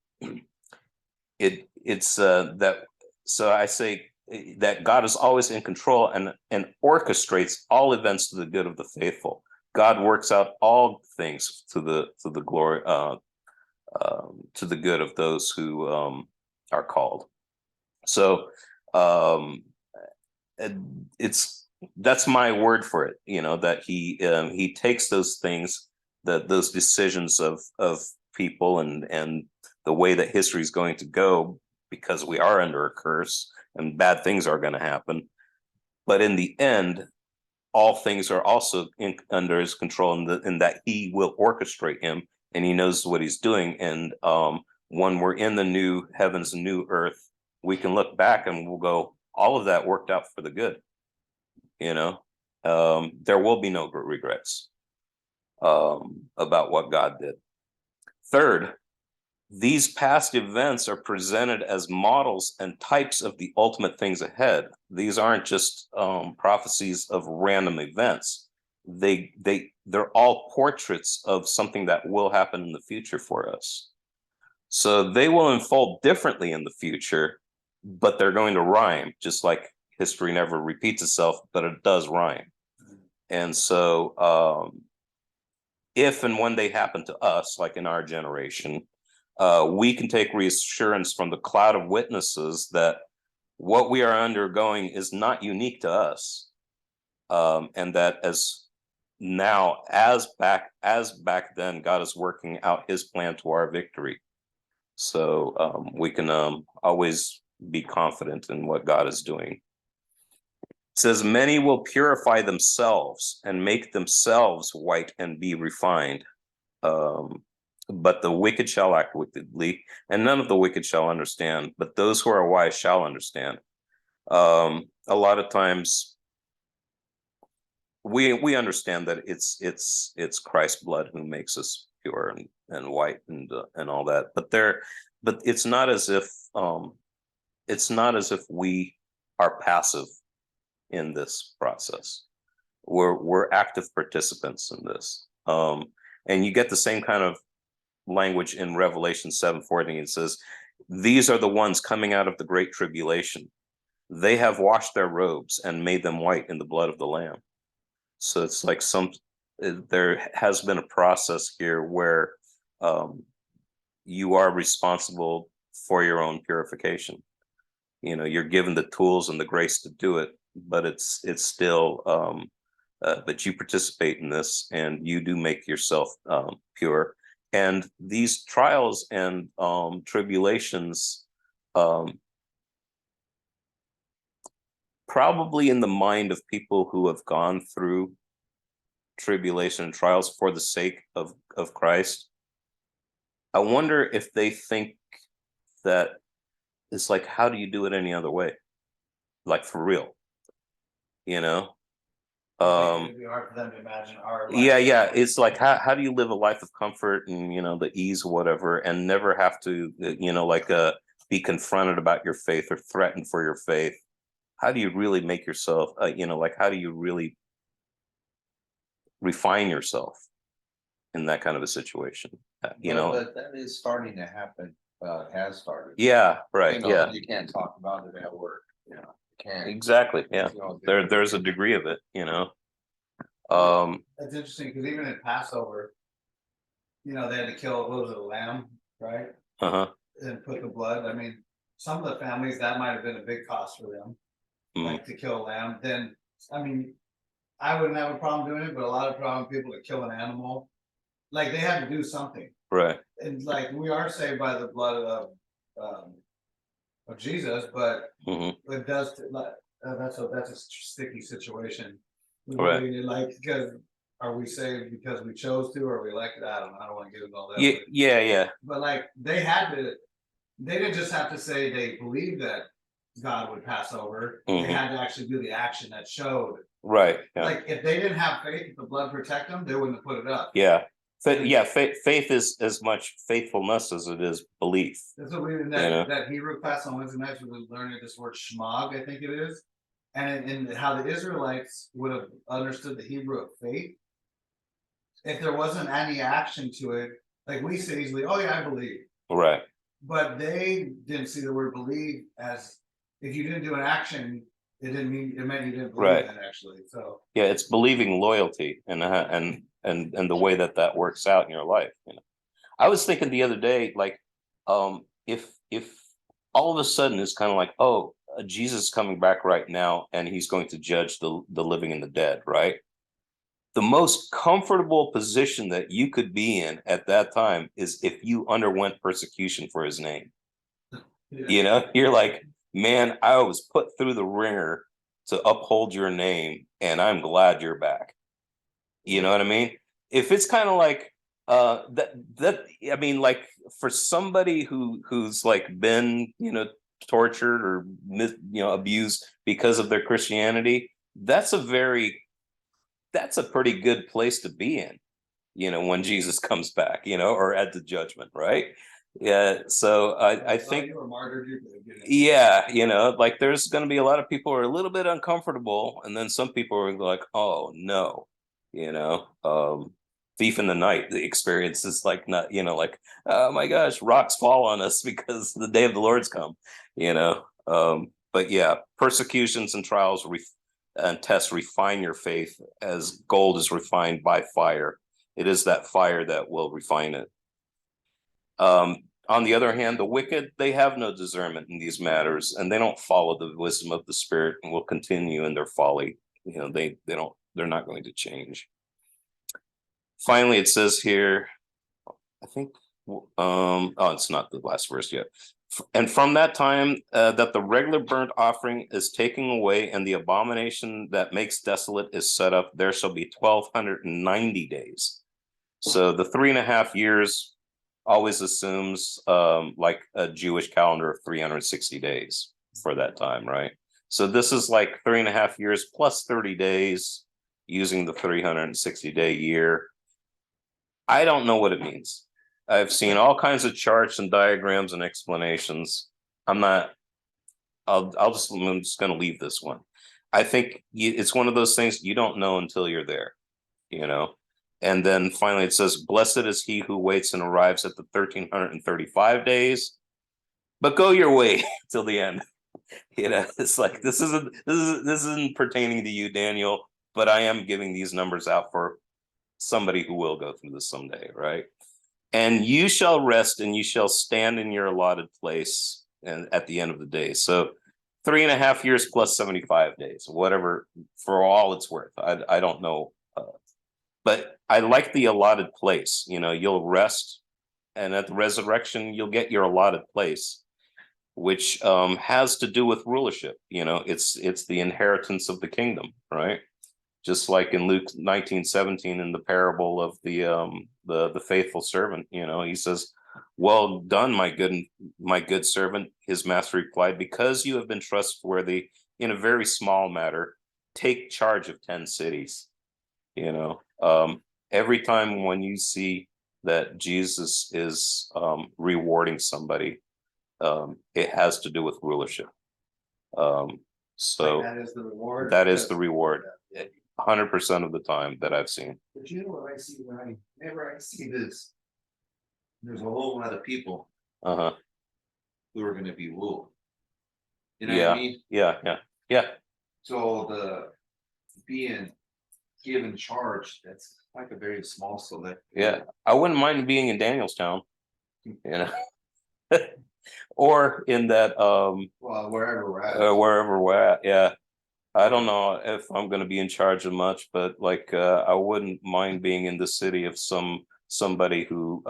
it's that. So I say that God is always in control and orchestrates all events to the good of the faithful. God works out all things to the glory, to the good of those who are called. So that's my word for it. That he takes those things, those decisions of people and the way that history is going to go, because we are under a curse and bad things are going to happen. But in the end, all things are also under his control, in that he will orchestrate him and he knows what he's doing. And when we're in the new heavens and new earth, we can look back and we'll go, all of that worked out for the good. There will be no regrets about what God did. Third, these past events are presented as models and types of the ultimate things ahead. These aren't just prophecies of random events. They're all portraits of something that will happen in the future for us. So they will unfold differently in the future, but they're going to rhyme, just like history never repeats itself, but it does rhyme. And so if and when they happen to us, like in our generation, we can take reassurance from the cloud of witnesses that what we are undergoing is not unique to us. And that as back then, God is working out his plan to our victory. So we can always be confident in what God is doing. It says, many will purify themselves and make themselves white and be refined. But the wicked shall act wickedly, and none of the wicked shall understand, but those who are wise shall understand. A lot of times we understand that it's Christ's blood who makes us pure and white and all that, but it's not as if we are passive in this process. We're active participants in this. And you get the same kind of language in Revelation 7:14. It says, these are the ones coming out of the great tribulation. They have washed their robes and made them white in the blood of the Lamb. So it's like there has been a process here where you are responsible for your own purification. You're given the tools and the grace to do it, but it's still but you participate in this and you do make yourself pure. And these trials and tribulations, probably in the mind of people who have gone through tribulation and trials for the sake of Christ, I wonder if they think that it's like, how do you do it any other way? Like, for real, It'd be hard for them to imagine our life. yeah, it's like, how do you live a life of comfort and the ease, whatever, and never have to be confronted about your faith or threatened for your faith? How do you really make yourself how do you really refine yourself in that kind of a situation? But that is starting to happen. Has started. Yeah, right. Yeah, you can't talk about it at work. You can't. Exactly. Yeah, there's a degree of it. That's interesting because even in Passover, they had to kill, what was it, a lamb, right? And put the blood. I mean, some of the families, that might have been a big cost for them, like to kill a lamb. Then, I mean, I wouldn't have a problem doing it, but a lot of problem people to kill an animal, like they had to do something. Right. And like we are saved by the blood of Jesus, but it does that's a sticky situation. Right. Because are we saved because we chose to, or are we elected? I don't want to get into all that. Yeah. But like they didn't just have to say they believed that God would pass over. They had to actually do the action that showed. Right. Yeah. Like if they didn't have faith that the blood protect them, they wouldn't have put it up. Yeah. Faith is as much faithfulness as it is belief. That's what we in that Hebrew class on Wednesday nights, we were learning this word shmag, I think it is, and in how the Israelites would have understood the Hebrew of faith. If there wasn't any action to it, like we say easily, oh yeah, I believe. Right. But they didn't see the word believe as, if you didn't do an action, it meant you didn't believe that actually. So yeah, it's believing loyalty and the way that works out in your life. I was thinking the other day, like, if all of a sudden it's kind of like, oh, Jesus is coming back right now and he's going to judge the living and the dead, right? The most comfortable position that you could be in at that time is if you underwent persecution for his name. You're like, man, I was put through the ringer to uphold your name, and I'm glad you're back. You know what I mean? If it's kind of like I mean, like for somebody who's like been, tortured or abused because of their Christianity, that's a pretty good place to be in, when Jesus comes back, or at the judgment, right? Yeah. So I think, yeah, like there's going to be a lot of people who are a little bit uncomfortable, and then some people are like, oh no, thief in the night. The experience is like, not, like, oh my gosh, rocks fall on us because the day of the Lord's come, but yeah, persecutions and trials and tests refine your faith as gold is refined by fire. It is that fire that will refine it. On the other hand, the wicked, they have no discernment in these matters, and they don't follow the wisdom of the Spirit and will continue in their folly. You know, they're not going to change. Finally, it says here, I think, oh, it's not the last verse yet. And from that time that the regular burnt offering is taken away and the abomination that makes desolate is set up, there shall be 1290 days. So the 3.5 years always assumes like a Jewish calendar of 360 days for that time, right? So this is like 3.5 years plus 30 days using the 360-day year. I don't know what it means. I've seen all kinds of charts and diagrams and explanations. I'm just going to leave this one. I think it's one of those things you don't know until you're there, you know? And then finally it says, blessed is he who waits and arrives at the 1335 days, but go your way till the end. You know, it's like, this isn't pertaining to you, Daniel, but I am giving these numbers out for somebody who will go through this someday, right? And you shall rest and you shall stand in your allotted place and at the end of the day. So 3.5 years plus 75 days, whatever, for all it's worth. I don't know. But I like the allotted place. You know, you'll rest, and at the resurrection, you'll get your allotted place, which has to do with rulership. You know, it's the inheritance of the kingdom, right? Just like in Luke 19:17 in the parable of the faithful servant, you know, he says, well done, my good servant. His master replied, because you have been trustworthy in a very small matter, take charge of 10 cities. You know, every time when you see that Jesus is rewarding somebody, it has to do with rulership. So that is the reward. That is the reward. 100% of the time that I've seen. But you know what I see whenever I see this, there's a whole lot of people Uh-huh. who are going to be ruled. You know Yeah. what I mean? Yeah. So the being given charge, that's like a very small select. Yeah. I wouldn't mind being in Danielstown, you know, or in that Well, wherever we're at. Yeah. I don't know if I'm going to be in charge of much, but like I wouldn't mind being in the city of somebody who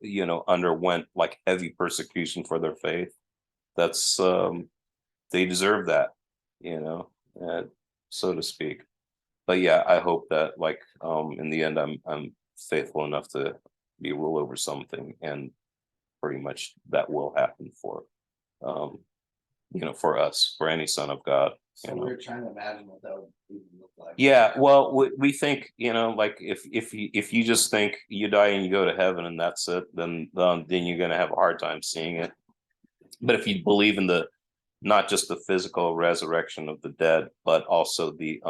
you know, underwent like heavy persecution for their faith. That's they deserve that, you know, so to speak. But yeah, I hope that like in the end I'm faithful enough to be rule over something, and pretty much that will happen for you know, for us, for any son of God. So we're trying to imagine what that would even look like. Yeah, well, we think, you know, like if you just think you die and you go to heaven and that's it, then you're going to have a hard time seeing it. But if you believe in the not just the physical resurrection of the dead, but also the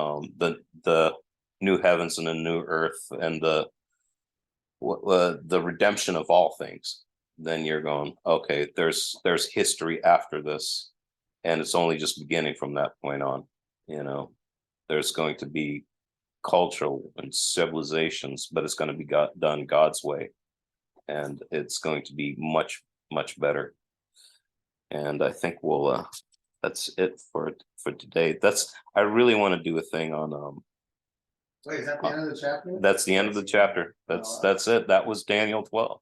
new heavens and the new earth and the redemption of all things, then you're going, okay, there's history after this, and it's only just beginning from that point on. You know, there's going to be cultural and civilizations, but it's going to be done God's way, and it's going to be much better. And I think we'll that's it for today. I really want to do a thing on Wait, is that the end of the chapter? That's the end of the chapter. That's it. That was Daniel 12.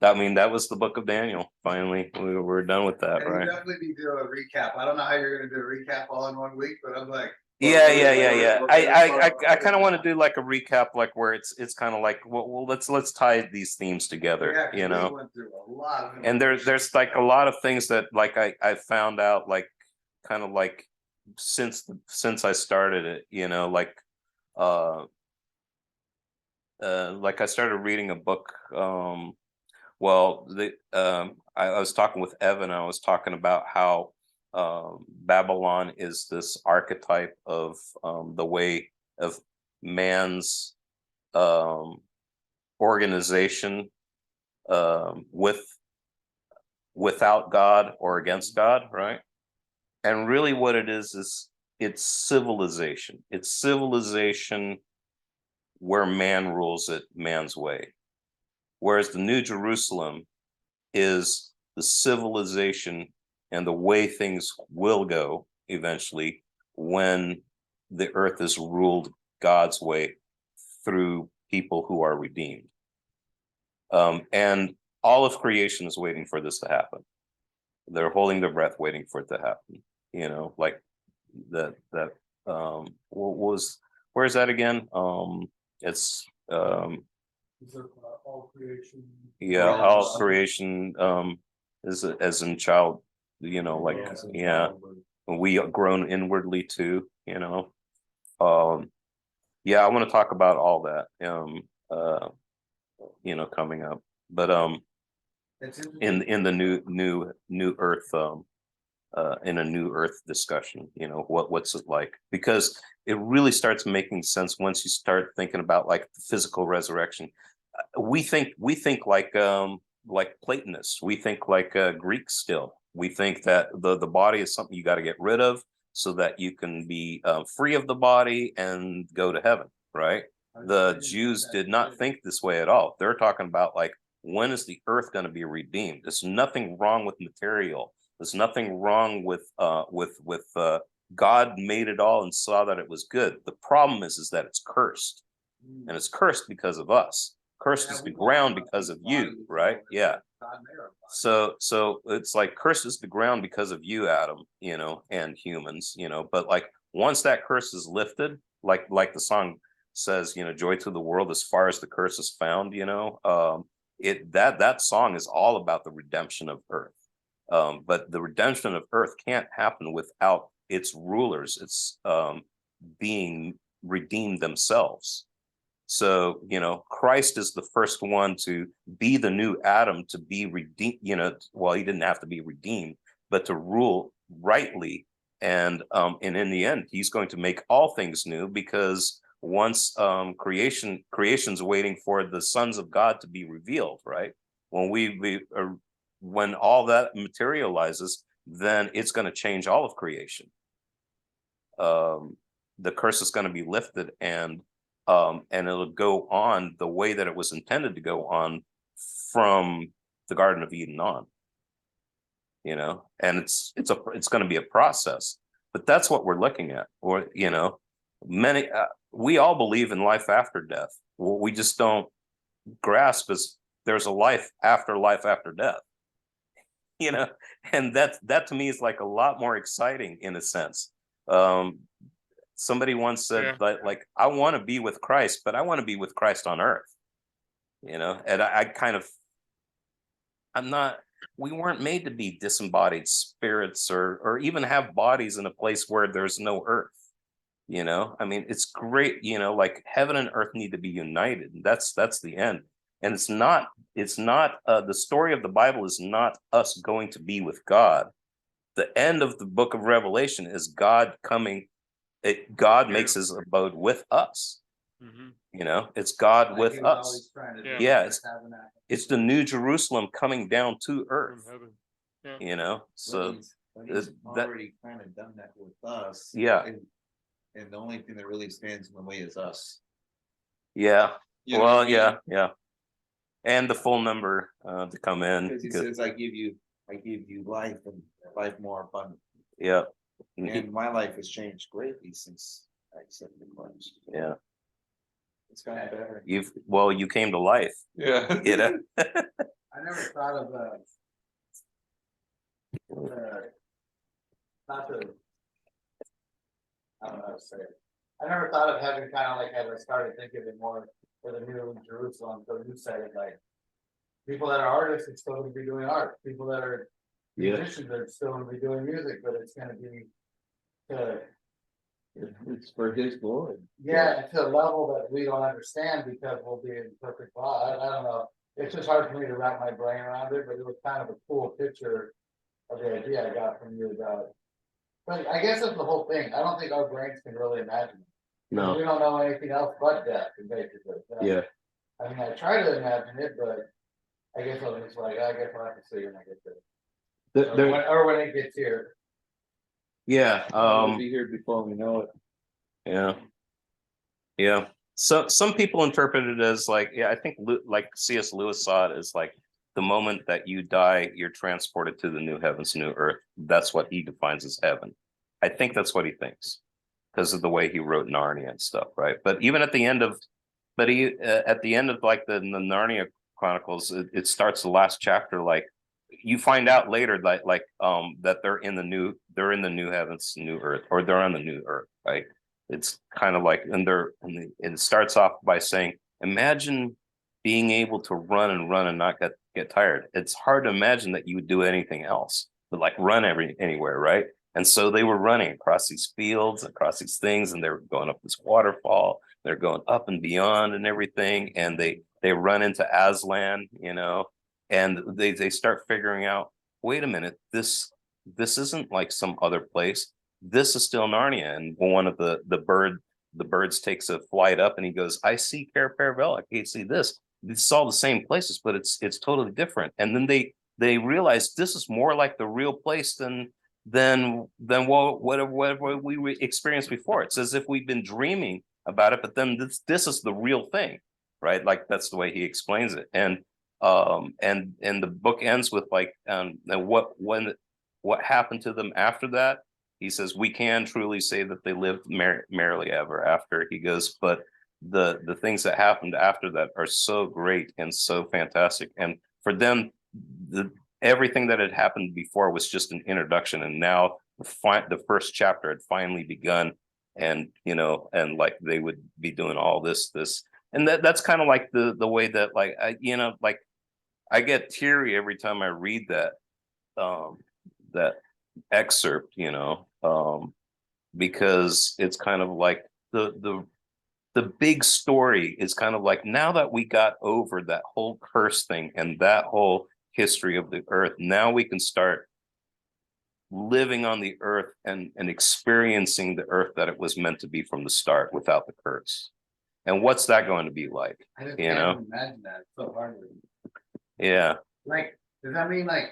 I mean, that was the book of Daniel. Finally, we're done with that, right? You definitely need to do a recap. I don't know how you're going to do a recap all in 1 week, but I'm like, yeah. I kind of want to do like a recap, like where it's kind of like, well, let's tie these themes together, you know. We went through a lot of and there's like a lot of things that like I found out, like kind of like since I started it, you know, like I started reading a book. Well, I was talking with Evan. I was talking about how Babylon is this archetype of the way of man's organization without God or against God, right? And really what it is it's civilization. It's civilization where man rules it man's way. Whereas the New Jerusalem is the civilization and the way things will go eventually when the earth is ruled God's way through people who are redeemed. And all of creation is waiting for this to happen. They're holding their breath, waiting for it to happen. You know, like what was, where's that again? It's All creation. yeah, all creation is as in child, you know, like yeah, we are grown inwardly too, you know. Yeah, I want to talk about all that you know, coming up. But in the new earth in a new earth discussion, you know, what's it like? Because it really starts making sense once you start thinking about like the physical resurrection. We think like Platonists, we think like Greeks still. We think that the body is something you got to get rid of so that you can be free of the body and go to heaven, right? The Jews did not think this way at all. They're talking about like, when is the earth going to be redeemed? There's nothing wrong with material. There's nothing wrong with God made it all and saw that it was good. The problem is that it's cursed, and it's cursed because of us. Cursed is the ground because of you, right? Yeah. So it's like cursed is the ground because of you, Adam, you know, and humans, you know. But like once that curse is lifted, like the song says, you know, joy to the world as far as the curse is found, you know, that song is all about the redemption of earth. But the redemption of earth can't happen without its rulers, its being redeemed themselves. So, you know, Christ is the first one to be the new Adam, to be redeemed, you know, well, he didn't have to be redeemed, but to rule rightly. And in the end, he's going to make all things new, because once creation's waiting for the sons of God to be revealed, right? When all that materializes, then it's going to change all of creation. The curse is going to be lifted, and it'll go on the way that it was intended to go on from the Garden of Eden on. You know, and it's going to be a process, but that's what we're looking at. Or, you know, we all believe in life after death. What we just don't grasp is there's a life after death. You know, and that to me is like a lot more exciting in a sense. Somebody once said that, like, I want to be with Christ, but I want to be with Christ on earth. You know, and we weren't made to be disembodied spirits or even have bodies in a place where there's no earth. You know, I mean, it's great, you know, like heaven and earth need to be united. That's the end. And it's not the story of the Bible is not us going to be with God. The end of the book of Revelation is God coming. God makes his abode with us. Mm-hmm. You know, it's God like with us. Yeah, it's the new Jerusalem coming down to earth. Yeah. You know, so he's already kind of done that with us. Yeah. And the only thing that really stands in the way is us. Yeah. You know, well, yeah. And the full number to come in. Because he says, I give you life and life more abundant. Yeah. And my life has changed greatly since I accepted Christ. Yeah. It's gotten better. You came to life. Yeah. You know? I never thought of not to, I don't know how to say it. I never thought of heaven kind of like as I started thinking of it more for the new Jerusalem, so you said it, like people that are artists are still going to be doing art. People that are musicians are still going to be doing music, but it's going to be it's for his glory. Yeah, to a level that we don't understand because we'll be in perfect law. I don't know. It's just hard for me to wrap my brain around it, but it was kind of a cool picture of the idea I got from you about. But I guess that's the whole thing. I don't think our brains can really imagine it. No, we don't know anything else but death, basically. Yeah. I mean, I try to imagine it, but I guess I'm just like, I guess I'll have to see when I get there. Or when it gets here. Yeah. We'll be here before we know it. Yeah. Yeah. So some people interpret it as like, I think like C.S. Lewis saw it as like the moment that you die, you're transported to the new heavens, new earth. That's what he defines as heaven. I think that's what he thinks because of the way he wrote Narnia and stuff, right? But even at the end of, at the end of like the Narnia Chronicles, it starts the last chapter like you find out later that that they're in the new heavens, new earth, or they're on the new earth, right? It's kind of like, and it starts off by saying, imagine being able to run and not get tired. It's hard to imagine that you would do anything else but like run anywhere, right? And so they were running across these fields, across these things, and they were going up this waterfall. They're going up and beyond and everything, and they run into Aslan, you know, and they start figuring out, wait a minute, this isn't like some other place. This is still Narnia. And one of the birds takes a flight up, and he goes, I see Cair Paravel, I can't see this. It's all the same places, but it's totally different. And then they realize this is more like the real place than whatever we experienced before. It's as if we've been dreaming about it, but then this is the real thing, right? Like that's the way he explains it. And the book ends with like what happened to them after that. He says, we can truly say that they lived merrily ever after. He goes, but the things that happened after that are so great and so fantastic. And for them, everything that had happened before was just an introduction. And now the first chapter had finally begun. And, you know, and like they would be doing all this. And that's kind of like the way that like, like I get teary every time I read that excerpt, you know, because it's kind of like the big story is kind of like, now that we got over that whole curse thing and that whole history of the earth, now we can start living on the earth and experiencing the earth that it was meant to be from the start without the curse. And what's that going to be like? I just You can't know? imagine that. It's so hard. Yeah. Like, does that mean like,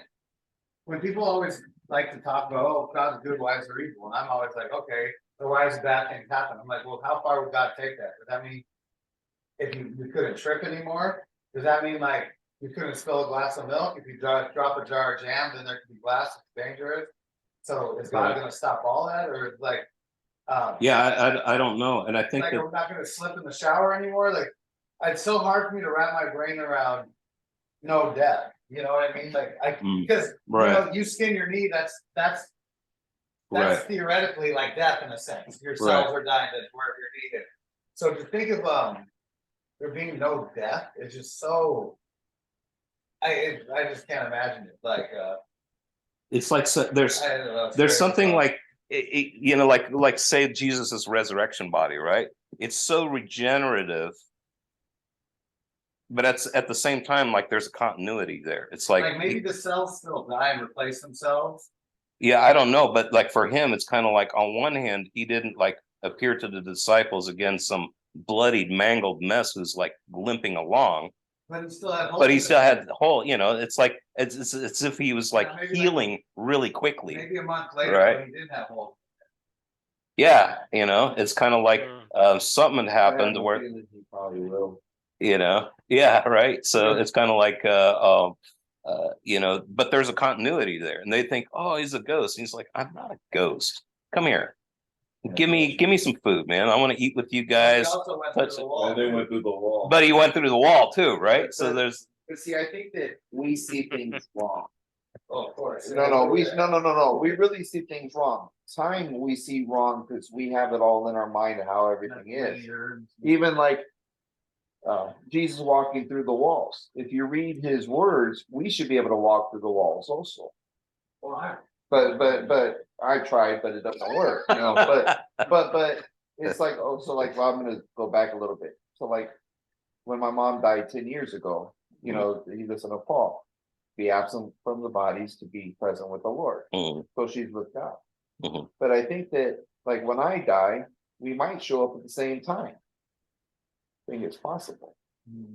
when people always like to talk about, oh, God's good, why is there evil? And I'm always like, okay, so why is bad things happen? I'm like, well, how far would God take that? Does that mean if you couldn't trip anymore? Does that mean like you couldn't spill a glass of milk? If you drop a jar of jam, then there could be glass, it's dangerous. So is God gonna stop all that, or like? Yeah, I don't know, and I think Like that we're not gonna slip in the shower anymore. Like, it's so hard for me to wrap my brain around no death. You know what I mean? Like, because right. you know, you skin your knee. That's right. theoretically like death in a sense. Your cells are dying to wherever you're needed. So to think of there being no death is just so. I just can't imagine it. Like it's like there's something like you know, like say Jesus's resurrection body, right? It's so regenerative, but at the same time, like there's a continuity there. It's like maybe the cells still die and replace themselves. Yeah, I don't know, but like for him, it's kind of like on one hand, he didn't like appear to the disciples again, some bloodied, mangled mess who's like limping along. But he still had hope. But he still had the whole, you know, it's like it's as if he was like healing really quickly. Maybe a month later, right? He did have hope. Yeah, you know, it's kind of like something had happened where he probably will. You know, yeah, right. So it's kind of like you know, but there's a continuity there, and they think, oh, he's a ghost. And he's like, I'm not a ghost. Come here. Give me some food, man. I want to eat with you guys. They went through the wall. But he went through the wall too, right? So there's. But see, I think that we see things wrong. Oh, of course. No. We really see things wrong. Time we see wrong because we have it all in our mind of how everything is. Even like Jesus walking through the walls. If you read his words, we should be able to walk through the walls also. Well, but I tried, but it doesn't work, you know. But it's like, oh, so like, well, I'm gonna go back a little bit. So like when my mom died 10 years ago, you know, he listened to Paul, be absent from the bodies to be present with the Lord. So she's with God. But I think that like when I die, we might show up at the same time. I think it's possible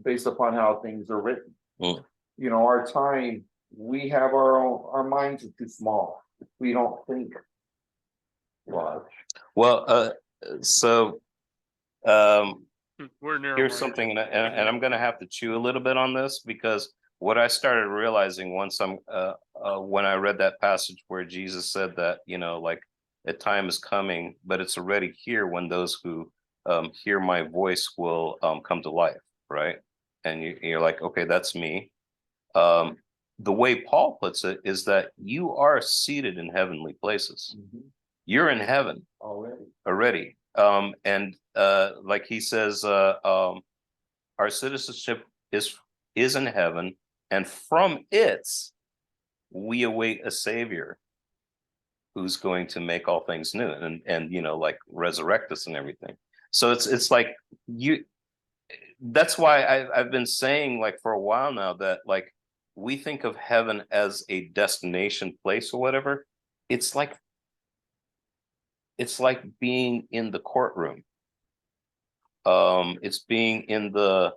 based upon how things are written. You know, our time, we have our minds are too small. We don't think large. Well, so We're near here's something, and I'm going to have to chew a little bit on this because what I started realizing once when I read that passage where Jesus said that, you know, like a time is coming, but it's already here when those who hear my voice will come to life, right? And you're like, okay, that's me. Um, the way Paul puts it is that you are seated in heavenly places. You're in heaven already. And like he says, our citizenship is in heaven, and from it we await a savior who's going to make all things new and you know, like resurrect us and everything. So it's like you that's why I've been saying like for a while now that like we think of heaven as a destination place or whatever. It's like being in the courtroom. It's being in the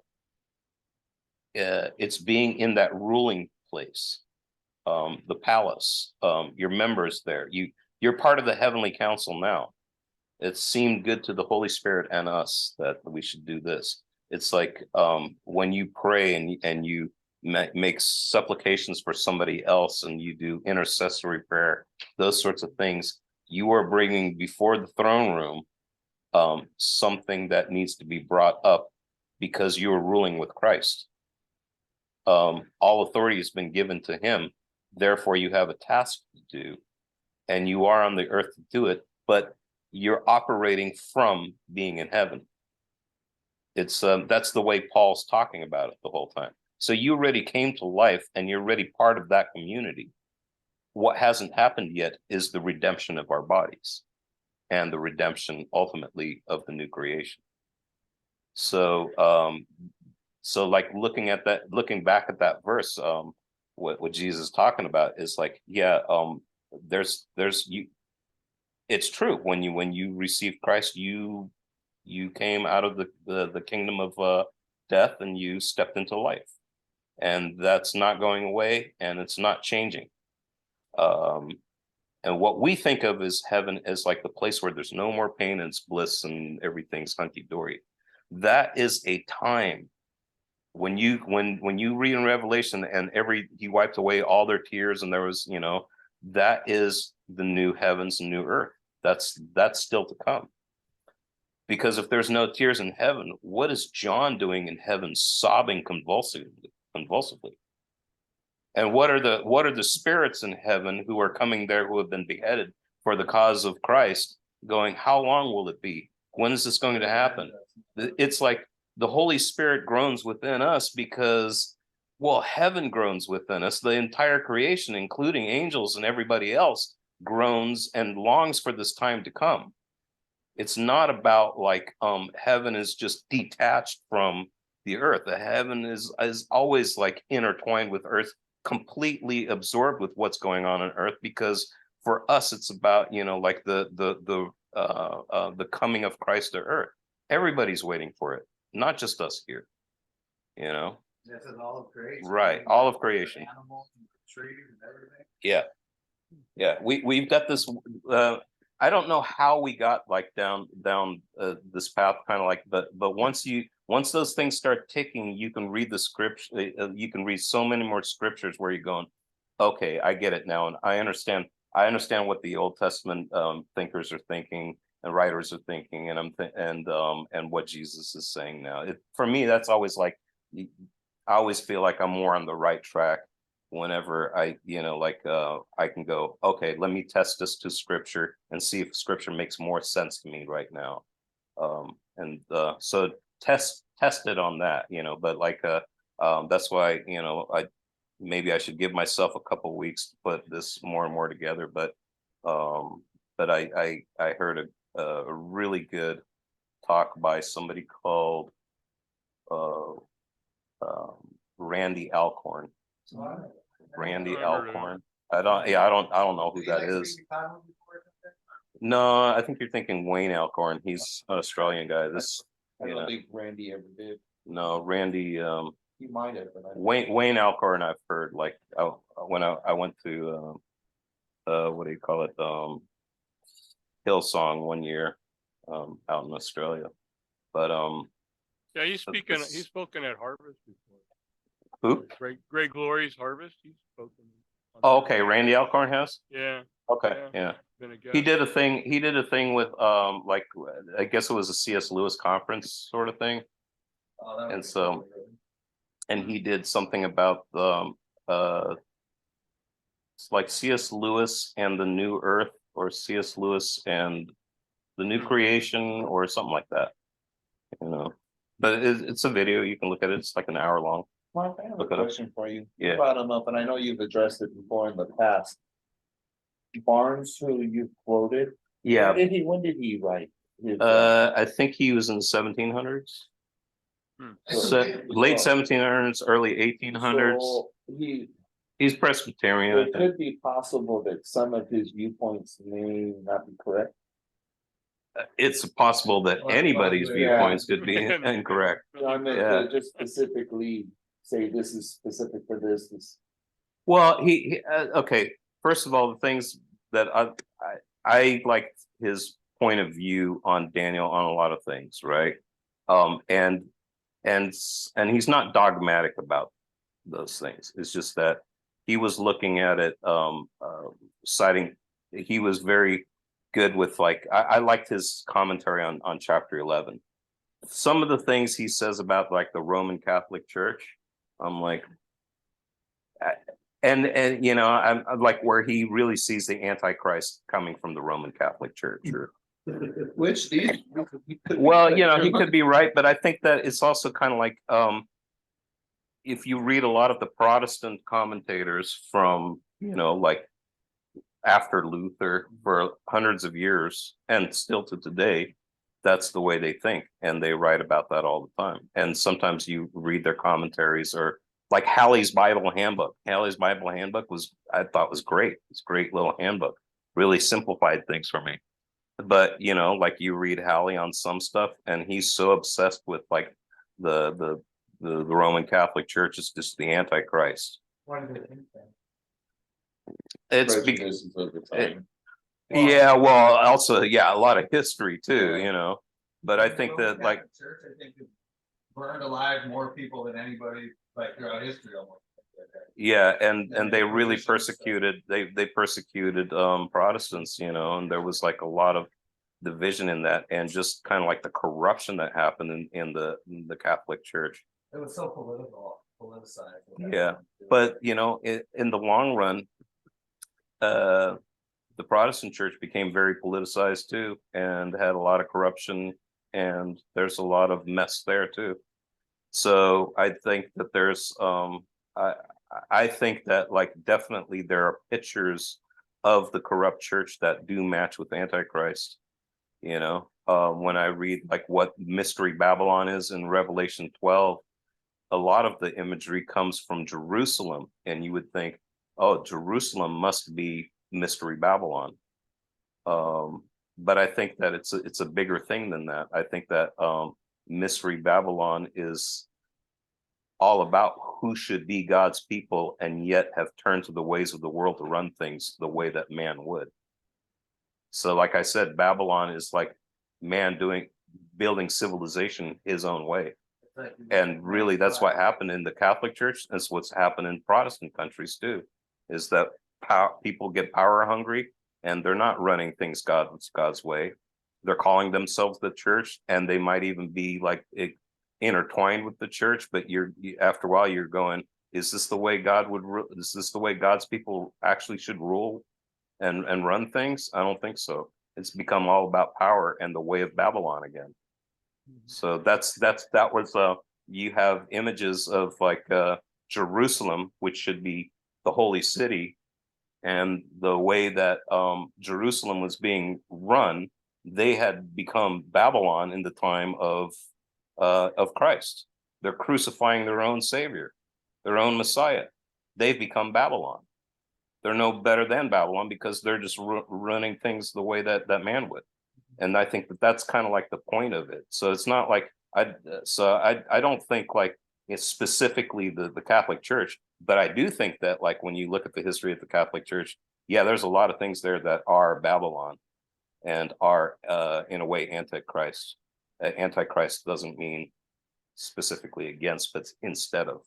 it's being in that ruling place, the palace. Your members there. You're part of the heavenly council now. It seemed good to the Holy Spirit and us that we should do this. It's like when you pray and you make supplications for somebody else and you do intercessory prayer, those sorts of things, you are bringing before the throne room something that needs to be brought up because you are ruling with Christ. All authority has been given to him. Therefore, you have a task to do, and you are on the earth to do it, but you're operating from being in heaven. It's that's the way Paul's talking about it the whole time. So you already came to life and you're already part of that community. What hasn't happened yet is the redemption of our bodies and the redemption ultimately of the new creation. So so like looking back at that verse, what Jesus is talking about is like, yeah, there's you, it's true. When you received Christ, you came out of the kingdom of death and you stepped into life, and that's not going away and it's not changing. And what we think of as heaven is like the place where there's no more pain and it's bliss and everything's hunky-dory. That is a time when you read in Revelation and he wiped away all their tears and there was, you know, that is the new heavens and new earth. That's still to come. Because if there's no tears in heaven, what is John doing in heaven, sobbing convulsively? And what are the spirits in heaven who are coming there who have been beheaded for the cause of Christ, going, how long will it be? When is this going to happen? It's like the Holy Spirit groans within us because, well, heaven groans within us. The entire creation, including angels and everybody else, groans and longs for this time to come. It's not about like heaven is just detached from the earth. The heaven is always like intertwined with earth, completely absorbed with what's going on earth, because for us it's about, you know, like the coming of Christ to earth. Everybody's waiting for it, not just us here, you know. This is all of creation, right? All of creation, animals and trees and everything. Yeah, we've got this I don't know how we got like down this path, kind of like, but once those things start ticking, you can read the scripture. You can read so many more scriptures where you're going, okay, I get it now, and I understand what the Old Testament thinkers are thinking and writers are thinking, and what Jesus is saying now. For me, that's always like, I always feel like I'm more on the right track whenever I, you know, like I can go, okay, let me test this to scripture and see if scripture makes more sense to me right now. So test it on that, you know, but like that's why, you know, maybe I should give myself a couple weeks to put this more and more together. But I heard a really good talk by somebody called Randy Alcorn. Randy Alcorn. I don't know who that is. No, I think you're thinking Wayne Alcorn. He's an Australian guy. I don't think Randy ever did. No, Randy. He might have. But Wayne Alcorn. I've heard like when I went to what do you call it? Hillsong one year, out in Australia. But yeah, he's spoken at Harvest before. Who? Great Glories Harvest. He's spoken. on Oh, that. okay, Randy Alcorn has? Yeah. Okay, yeah. Been a guest. He did a thing with like I guess it was a C.S. Lewis conference sort of thing. Oh, that And was so- really good. And he did something about it's like C.S. Lewis and the New Earth, or C.S. Lewis and the New Creation, or something like that. You know, but it's a video, you can look at it, it's like an hour long. Mark, I have a Look it up. question for you. Yeah. You brought him up, and I know you've addressed it before in the past. Barnes, who you quoted. Yeah, When did he write? His, I think he was in the 1700s. So- Late 1700s, early 1800s. so He's Presbyterian, I it think. could be possible that some of his viewpoints may not be correct. It's possible that Well, anybody's yeah. viewpoints could be incorrect. I meant Yeah. to just specifically say this is specific for this. Well, okay. First of all, the things that I like his point of view on Daniel on a lot of things, right? And he's not dogmatic about those things. It's just that he was looking at it, citing. He was very good with, like, I liked his commentary on chapter 11. Some of the things he says about like the Roman Catholic Church, I'm like, and you know, I'm like, where he really sees the Antichrist coming from the Roman Catholic Church. Or, Which these. well, you know, he could be right, but I think that it's also kind of like, if you read a lot of the Protestant commentators from, you know, like after Luther for hundreds of years and still to today, that's the way they think, and they write about that all the time. And sometimes you read their commentaries, or like Halley's Bible Handbook. Halley's Bible Handbook I thought was great. It's a great little handbook, really simplified things for me. But you know, like you read Halley on some stuff, and he's so obsessed with like the Roman Catholic Church is just the Antichrist. Why do they think that? It's Prejudices of the time. yeah, well, also, yeah, a lot of history too, you know. But I think Roman that, like, Catholic Church, I think, burned alive more people than anybody like throughout history almost. yeah, and And they the really Inquisition stuff. persecuted, they persecuted Protestants, you know, and there was like a lot of division in that, and just kind of like the corruption that happened in the Catholic Church. It was so politicized. Yeah, but you know, in the long run, the Protestant church became very politicized too, and had a lot of corruption, and there's a lot of mess there too. So I think that there's I think that, like, definitely there are pictures of the corrupt church that do match with Antichrist. You know, when I read like what Mystery Babylon is in Revelation 12, a lot of the imagery comes from Jerusalem, and you would think, oh, Jerusalem must be Mystery Babylon. But I think that it's a bigger thing than that. I think that Mystery Babylon is all about who should be God's people and yet have turned to the ways of the world to run things the way that man would. So like I said, Babylon is like man building civilization his own way. And really, that's what happened in the Catholic Church. That's what's happened in Protestant countries too, is that people get power hungry, and they're not running things God's way. They're calling themselves the church, and they might even be like intertwined with the church. But after a while, you're going, is this the way God would? Is this the way God's people actually should rule and run things? I don't think so. It's become all about power and the way of Babylon again. So that was you have images of like Jerusalem, which should be the holy city, and the way that Jerusalem was being run, they had become Babylon in the time of Christ. They're crucifying their own savior, their own Messiah. They've become Babylon. They're no better than Babylon because they're just running things the way that man would. And I think that that's kind of like the point of it. So it's not like I don't think like it's specifically the Catholic Church, but I do think that, like, when you look at the history of the Catholic Church, yeah, there's a lot of things there that are Babylon and are in a way Antichrist. Antichrist doesn't mean specifically against, but instead of.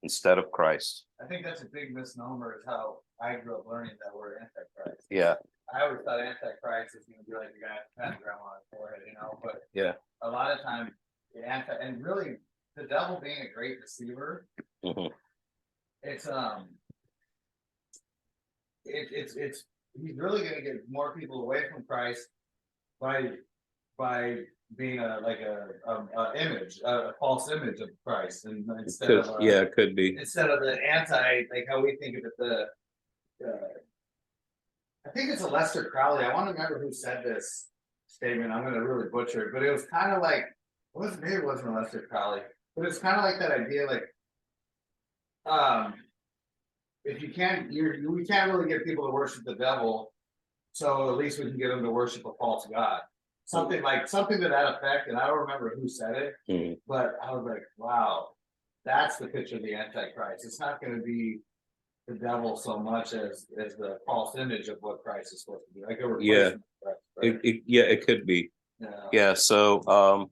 instead of Christ. I think that's a big misnomer is how I grew up learning that word antichrist. Yeah, I always thought antichrist is gonna be like the guy with the pentagram on his forehead, but yeah. a lot of times, and really, the devil being a great deceiver, Mhm. it's it's he's really gonna get more people away from Christ by being a image, a false image of Christ, and instead of Yeah, it could be. instead of the anti, like how we think of it, I think it's a Lester Crowley. I want to remember who said this statement. I'm going to really butcher it, but it was kind of like, maybe it wasn't a Lester Crowley, but it's kind of like that idea, like, if you can't, we can't really get people to worship the devil, so at least we can get them to worship a false god. Something to that effect, and I don't remember who said it, but I was like, wow, that's the picture of the Antichrist. It's not going to be the devil so much as the false image of what Christ is supposed to be, like a replacement. Right? It could be. Yeah. So,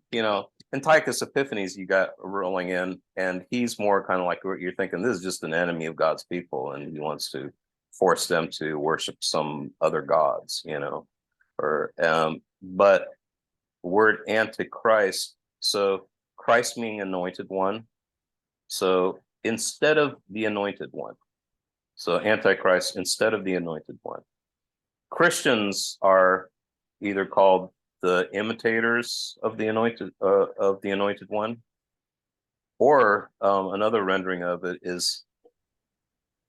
Antiochus Epiphanes, you got rolling in, and he's more kind of like what you're thinking. This is just an enemy of God's people, and he wants to force them to worship some other gods, but word antichrist. So Christ meaning anointed one. So instead of the anointed one. So Antichrist instead of the anointed one. Christians are either called the imitators of the anointed one, or another rendering of it is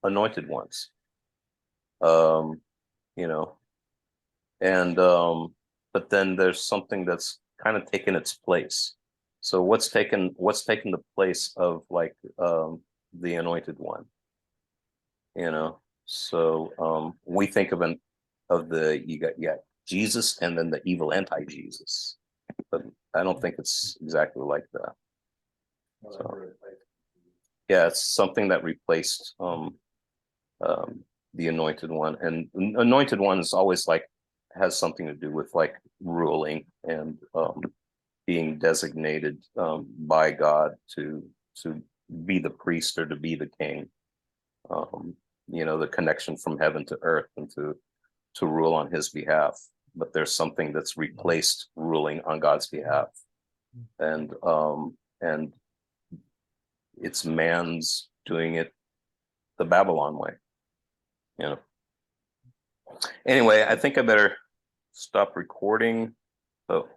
anointed ones. But then there's something that's kind of taken its place. So what's taken the place of the anointed one? So we think of you got Jesus and then the evil anti-Jesus, but I don't think it's exactly like that. So, yeah, it's something that replaced the anointed one, and anointed one is always has something to do with ruling and being designated by God to be the priest or to be the king. The connection from heaven to earth and to rule on his behalf. But there's something that's replaced ruling on God's behalf, and it's man's doing it the Babylon way. Anyway, I think I better stop recording. Oh.